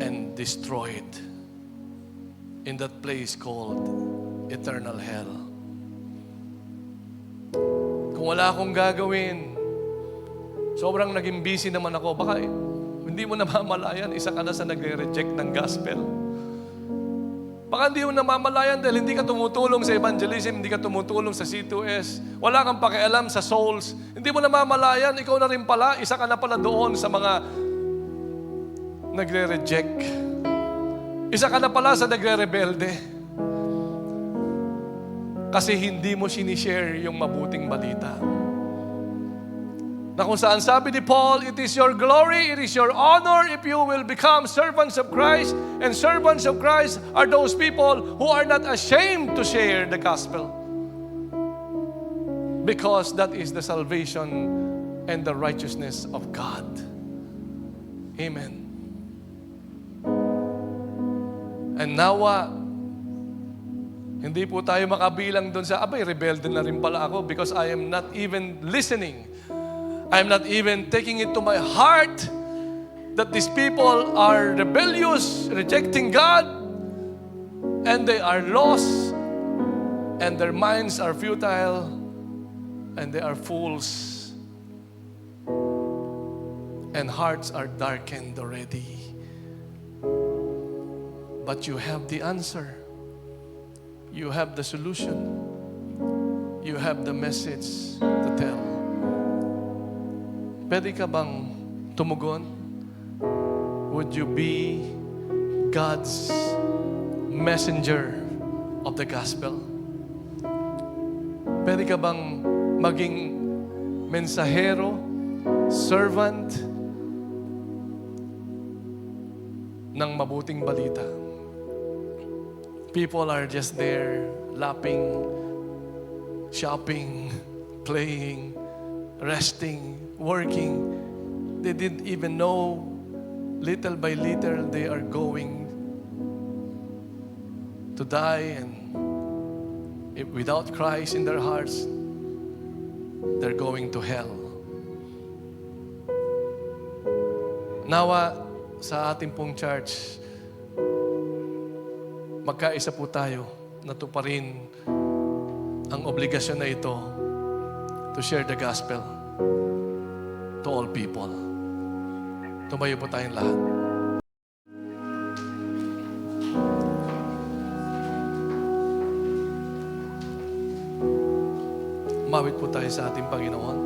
and destroyed in that place called eternal hell. Kung wala akong gagawin, sobrang naging busy naman ako, baka hindi mo namamalayan, isa ka na sa nagre-reject ng gospel. Baka hindi mo namamalayan dahil hindi ka tumutulong sa evangelism, hindi ka tumutulong sa C2S, wala kang pakialam sa souls, hindi mo namamalayan, ikaw na rin pala, isa ka na pala doon sa mga nagre-reject. Isa ka na pala sa nagre-rebelde. Kasi hindi mo sinishare yung mabuting balita. Na kung saan sabi ni Paul, it is your glory, it is your honor if you will become servants of Christ. And servants of Christ are those people who are not ashamed to share the gospel. Because that is the salvation and the righteousness of God. Amen. And nawa, hindi po tayo makabilang doon sa, abay, rebelde na rin pala ako because I am not even listening. I'm not even taking it to my heart that these people are rebellious, rejecting God, and they are lost, and their minds are futile, and they are fools, and hearts are darkened already. But you have the answer. You have the solution. You have the message to tell. Pwede ka bang tumugon? Would you be God's messenger of the gospel? Pwede ka bang maging mensahero, servant ng mabuting balita? People are just there, lapping, shopping, playing, resting, working. They didn't even know, little by little, they are going to die, and if without Christ in their hearts, they're going to hell. Nawa, sa ating pong church, magkaisa po tayo na tuparin ang obligasyon na ito to share the gospel to all people. Tumayo po tayong lahat. Umawit po tayo sa ating Panginoon.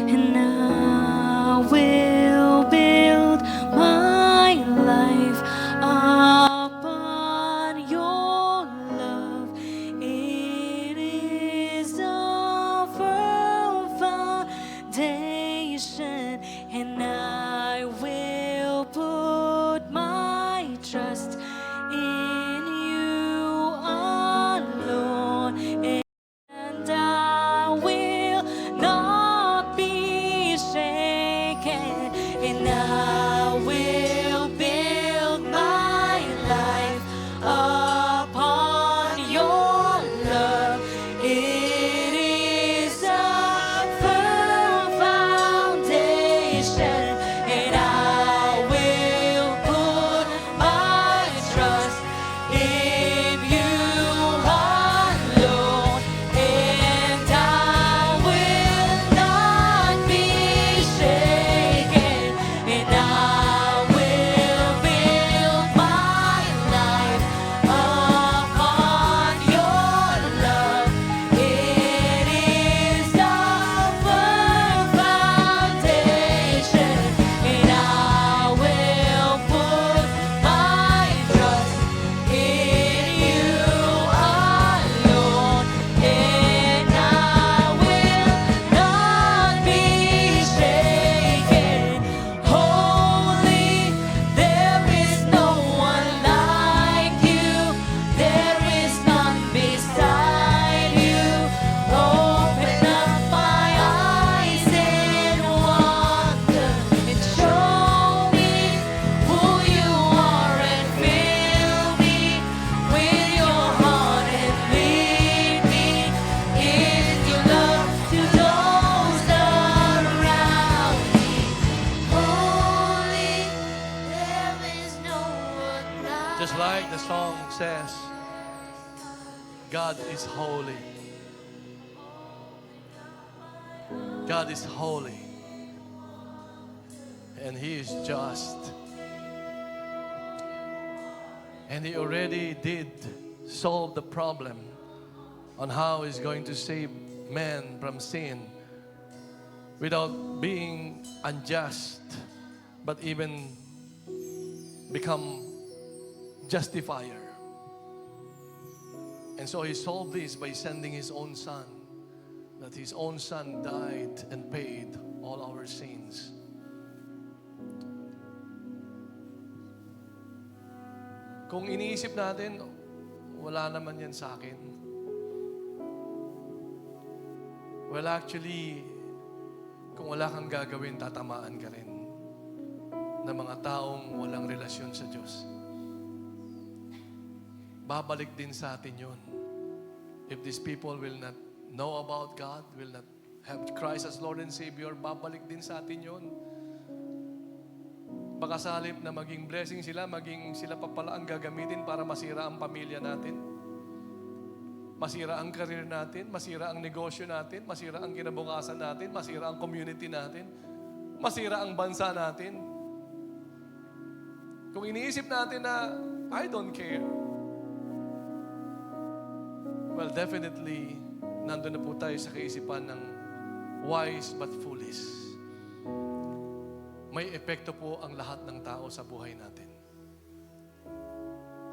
And I will build my life upon your love. It is a firm foundation, and I will put my trust in you alone. says, God is holy. God is holy. And He is just. And He already did solve the problem on how He's going to save man from sin without being unjust, but even become justifier. And so He solved this by sending His own Son, that His own Son died and paid all our sins. Kung iniisip natin, wala naman yan sa akin. Well, actually, kung wala kang gagawin, tatamaan ka rin ng mga taong walang relasyon sa Diyos. Babalik din sa atin yun. If these people will not know about God, will not have Christ as Lord and Savior, babalik din sa atin yun. Baka sa halip na maging blessing sila, maging sila pa pala ang gagamitin para masira ang pamilya natin. Masira ang career natin, masira ang negosyo natin, masira ang kinabukasan natin, masira ang community natin, masira ang bansa natin. Kung iniisip natin na, I don't care. Well, definitely, nandun na po tayo sa kaisipan ng wise but foolish. May epekto po ang lahat ng tao sa buhay natin.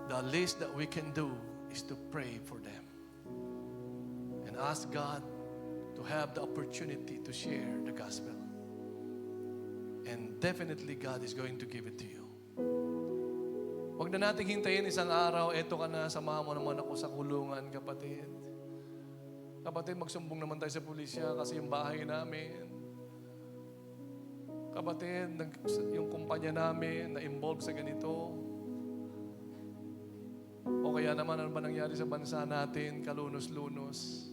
The least that we can do is to pray for them and ask God to have the opportunity to share the gospel. And definitely God is going to give it to you. Huwag na nating hintayin isang araw, eto ka na, samahan mo naman ako sa kulungan, kapatid. Kapatid, magsumbong naman tayo sa pulisya kasi yung bahay namin. Kapatid, yung kumpanya namin na-involved sa ganito. O kaya naman ano ba nangyari sa bansa natin, kalunos-lunos.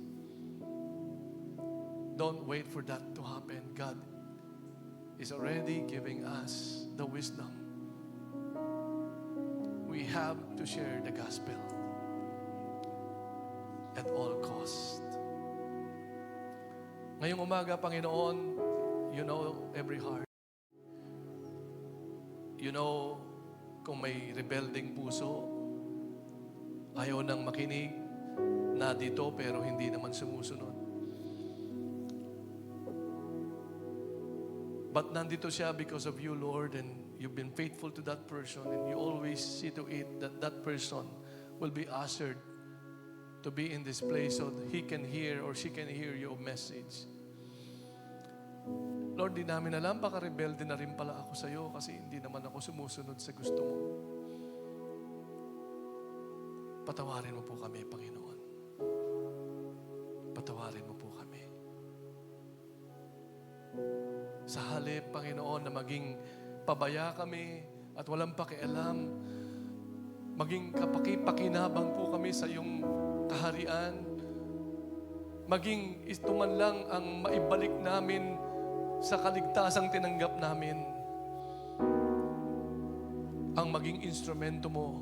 Don't wait for that to happen. God is already giving us the wisdom. We have to share the gospel at all cost. Ngayong umaga, Panginoon, you know every heart. You know, kung may rebelding puso, ayaw nang makinig, na dito pero hindi naman sumusunod. But nandito siya because of you, Lord, and you've been faithful to that person, and you always see to it that that person will be ushered to be in this place so that he can hear or she can hear your message. Lord, di namin alam, baka rebelde na rin pala ako sa iyo kasi hindi naman ako sumusunod sa gusto mo. Patawarin mo po kami, Panginoon. Patawarin mo po kami. Sa halip, Panginoon, na maging pabaya kami at walang pakialam, maging kapakipakinabang po kami sa iyong kaharian, maging ito man lang ang maibalik namin sa kaligtasang tinanggap namin, ang maging instrumento mo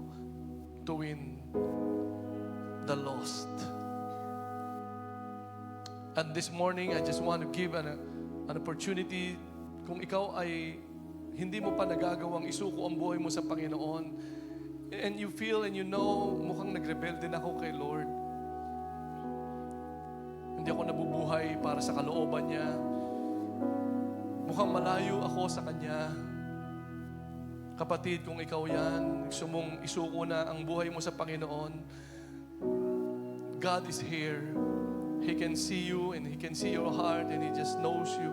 to win the lost. And this morning, I just want to give an opportunity, kung ikaw ay hindi mo pa nagagawang isuko ang buhay mo sa Panginoon, and you feel and you know, mukhang nagrebelde na ako kay Lord. Hindi ako nabubuhay para sa kalooban niya. Mukhang malayo ako sa Kanya. Kapatid, kung ikaw yan, gusto mong isuko na ang buhay mo sa Panginoon, God is here. He can see you and He can see your heart and He just knows you.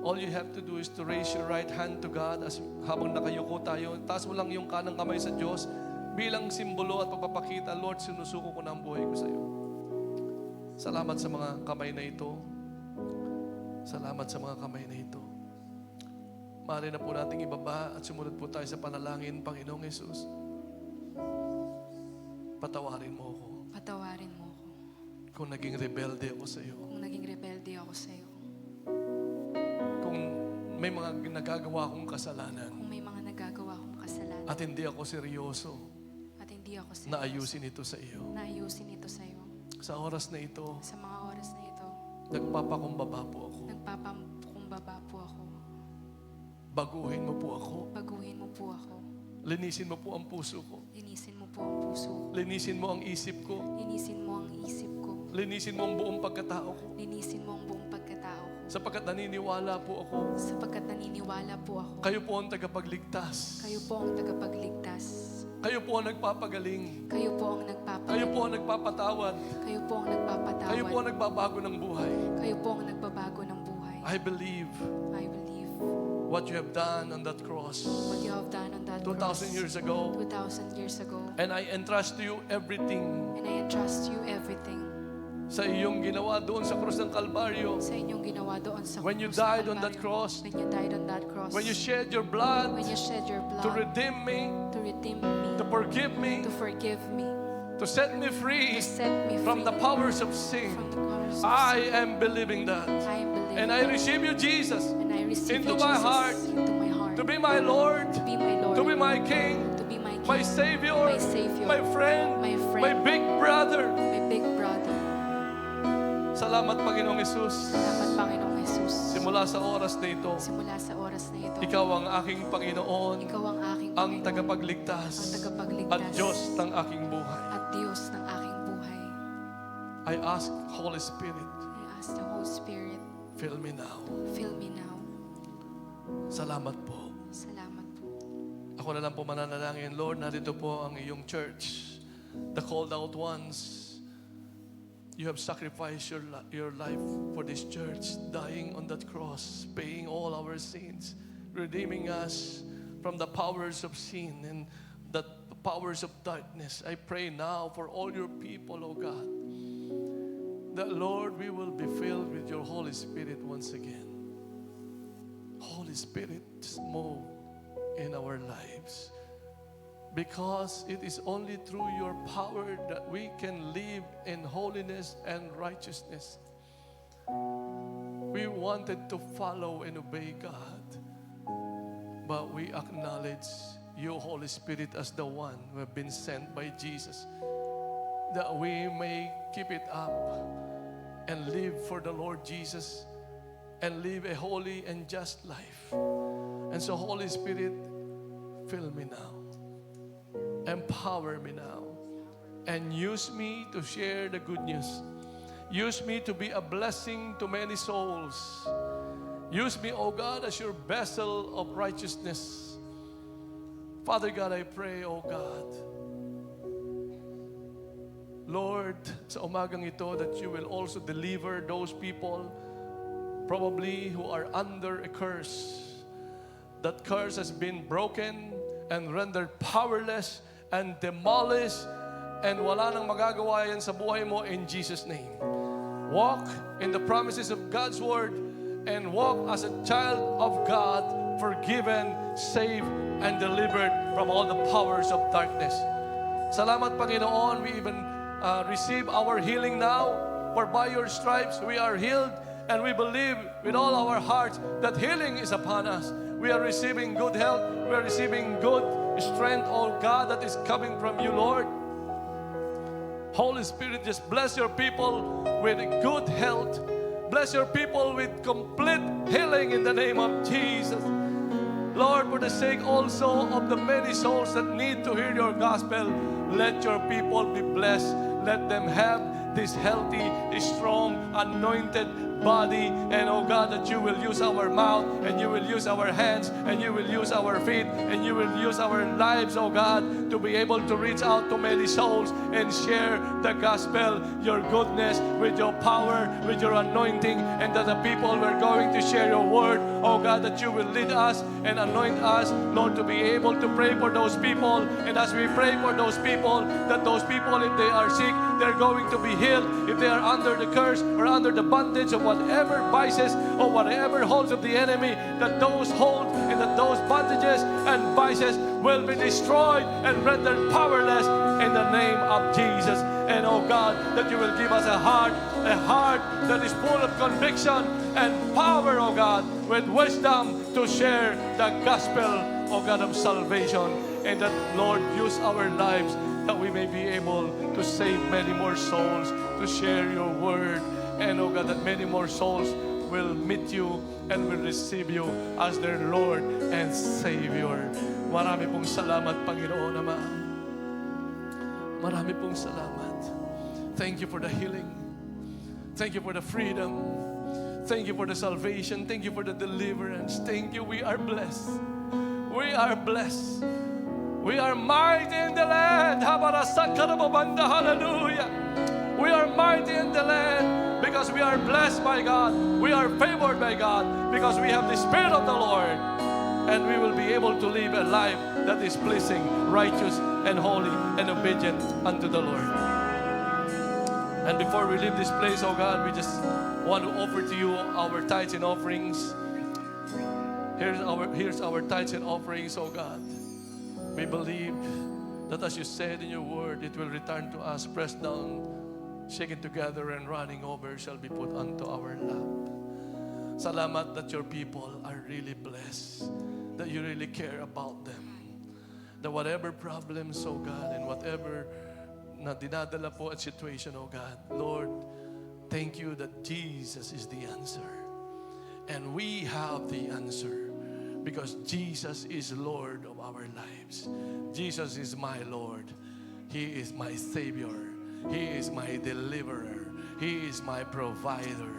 All you have to do is to raise your right hand to God as habang nakayuko tayo. Taas mo lang yung kanang kamay sa Diyos bilang simbolo at pagpapakita, Lord, sinusuko ko na ang buhay ko sa iyo. Salamat sa mga kamay na ito. Salamat sa mga kamay na ito. Maaari na po nating ibaba at sumunod po tayo sa panalangin, Panginoong Yesus. Patawarin mo ako Patawarin mo ako kung naging rebelde ako sa iyo. kung naging rebelde ako sa iyo. Kung may mga nagagawa akong kasalanan Kung may mga nagagawa akong kasalanan at hindi ako seryoso at hindi hindi ako seryoso. na ayusin ito sa iyo. Na ayusin ito sa iyo. Sa oras na ito, Sa mga oras na ito, nagpapakumbaba po ako. nagpapakumbaba po ako. Baguhin mo po ako. Baguhin mo po ako. Linisin mo po ang puso ko. Linisin mo po ang puso ko. Linisin mo ang isip ko. Linisin mo ang isip ko. Linisin mo ang buong pagkatao ko. Linisin mo ang buong pagkatao ko. Sapagkat naniniwala po ako. Sapagkat naniniwala po ako. Kayo po ang tagapagligtas. Kayo po ang tagapagligtas. Kayo po ang nagpapagaling. Kayo po ang nagpapagaling. Kayo po ang nagpapatawad. Kayo po ang nagpapatawad. Kayo po ang nagbabago ng buhay. Kayo po ang nagbabago ng buhay. I believe I believe what you have done on that cross what you have done on that 2,000 cross years ago. 2,000 years ago. And I entrust to you everything And I entrust you everything sa iyong ginawa doon sa krus ng Kalbaryo. sa inyong ginawa doon sa When you krus ng died on that Kalbaryo. cross. When you died on that cross. When you shed your blood When you shed your blood to redeem me, to redeem me, to forgive me, to forgive me, to set me to free set me from free the powers of sin. from the powers of I sin. am believing that. I am believing And I receive you, Jesus, and I receive into you, my Jesus, heart, into my heart, to be my Lord, to be my Lord, to be my King, to be my King, my Savior, my Savior, my friend, my friend, my big brother. my big brother. Salamat, Panginoong Yesus. Salamat, Panginoong Jesus. Simula sa oras na ito, Simula sa oras na ito, Ikaw ang aking Panginoon, Ikaw ang aking ang Panginoon, tagapagligtas, ang tagapagligtas, at Diyos ng aking buhay. at Diyos ng aking buhay. I ask, Holy Spirit, I ask the Holy Spirit, fill me now. fill me now. Salamat po. Salamat po. Ako na lang po mananalangin, Lord, narito po ang iyong church, the called out ones. You have sacrificed your life for this church, dying on that cross, paying all our sins, redeeming us from the powers of sin and the powers of darkness. I pray now for all your people, O God, that, Lord, we will be filled with your Holy Spirit once again. Holy Spirit, just move in our lives. Because it is only through your power that we can live in holiness and righteousness. We wanted to follow and obey God, but we acknowledge you, Holy Spirit, as the one who have been sent by Jesus, that we may keep it up and live for the Lord Jesus and live a holy and just life. And so, Holy Spirit, fill me now. Empower me now. And use me to share the good news. Use me to be a blessing to many souls. Use me, O God, as your vessel of righteousness. Father God, I pray, O God, Lord, sa umagang ito, that you will also deliver those people probably who are under a curse. That curse has been broken and rendered powerless and demolished, and wala nang magagawa yan sa buhay mo in Jesus' name. Walk in the promises of God's Word and walk as a child of God, forgiven, saved, and delivered from all the powers of darkness. Salamat, Panginoon. We even receive our healing now, for by your stripes we are healed, and we believe with all our hearts that healing is upon us. We are receiving good health. We are receiving good strength, oh God, that is coming from you, Lord. Holy Spirit, just bless your people with good health. Bless your people with complete healing in the name of Jesus. Lord, for the sake also of the many souls that need to hear your gospel, let your people be blessed. Let them have this healthy, strong, anointed body. And oh God, that you will use our mouth, and you will use our hands, and you will use our feet, and you will use our lives, oh God, to be able to reach out to many souls and share the gospel, your goodness, with your power, with your anointing, and that the people who are going to share your word, oh God, that you will lead us and anoint us, Lord, to be able to pray for those people. And as we pray for those people, that those people, if they are sick, they're going to be healed. If they are under the curse or under the bondage of whatever vices or whatever holds of the enemy, that those holds and that those bondages and vices will be destroyed and rendered powerless in the name of Jesus. And oh God, that you will give us a heart that is full of conviction and power, oh God, with wisdom to share the gospel, oh God, of salvation. And that, Lord, use our lives that we may be able to save many more souls, to share your word, and oh God, that many more souls will meet you and will receive you as their Lord and Savior. Marami pong salamat, Panginoon Ama. Marami pong salamat. Thank you for the healing. Thank you for the freedom. Thank you for the salvation. Thank you for the deliverance. Thank you. We are blessed. We are blessed. We are mighty in the land. Hallelujah. We are mighty in the land because we are blessed by God. We are favored by God because we have the Spirit of the Lord. And we will be able to live a life that is pleasing, righteous, and holy, and obedient unto the Lord. And before we leave this place, oh God, we just want to offer to you our tithes and offerings. Here's our tithes and offerings, oh God. We believe that as you said in your word, it will return to us, pressed down, shaken together, and running over shall be put unto our lap. Salamat that your people are really blessed, that you really care about them. That whatever problems, oh God, and whatever na dinadala po at situation, oh God, Lord, thank you that Jesus is the answer. And we have the answer because Jesus is Lord of our lives. Jesus is my Lord. He is my Savior. He is my deliverer. He is my provider.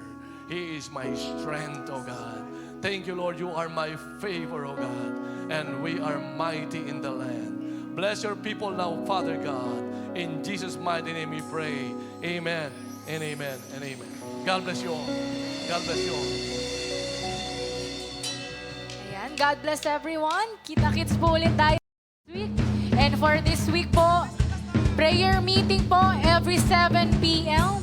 He is my strength, oh God. Thank you, Lord. You are my favor, oh God. And we are mighty in the land. Bless your people now, Father God. In Jesus' mighty name we pray. Amen and amen and amen. God bless you all. God bless you all. Ayan, God bless everyone. Kita-kits po ulit tayo this week. And for this week po, prayer meeting po every 7 p.m.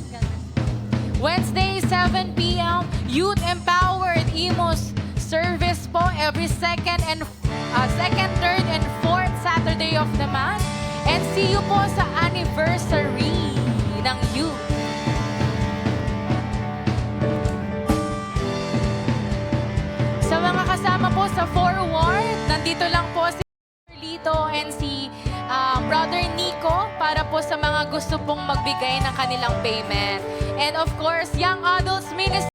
Wednesday, 7 p.m. Youth Empowered Imos service po every second, third, and fourth Saturday of the month. And see you po sa anniversary ng youth. Sa mga kasama po sa forward, nandito lang po si Lito and si Brother Nico para po sa mga gusto pong magbigay ng kanilang payment. And of course, Young Adults Ministry.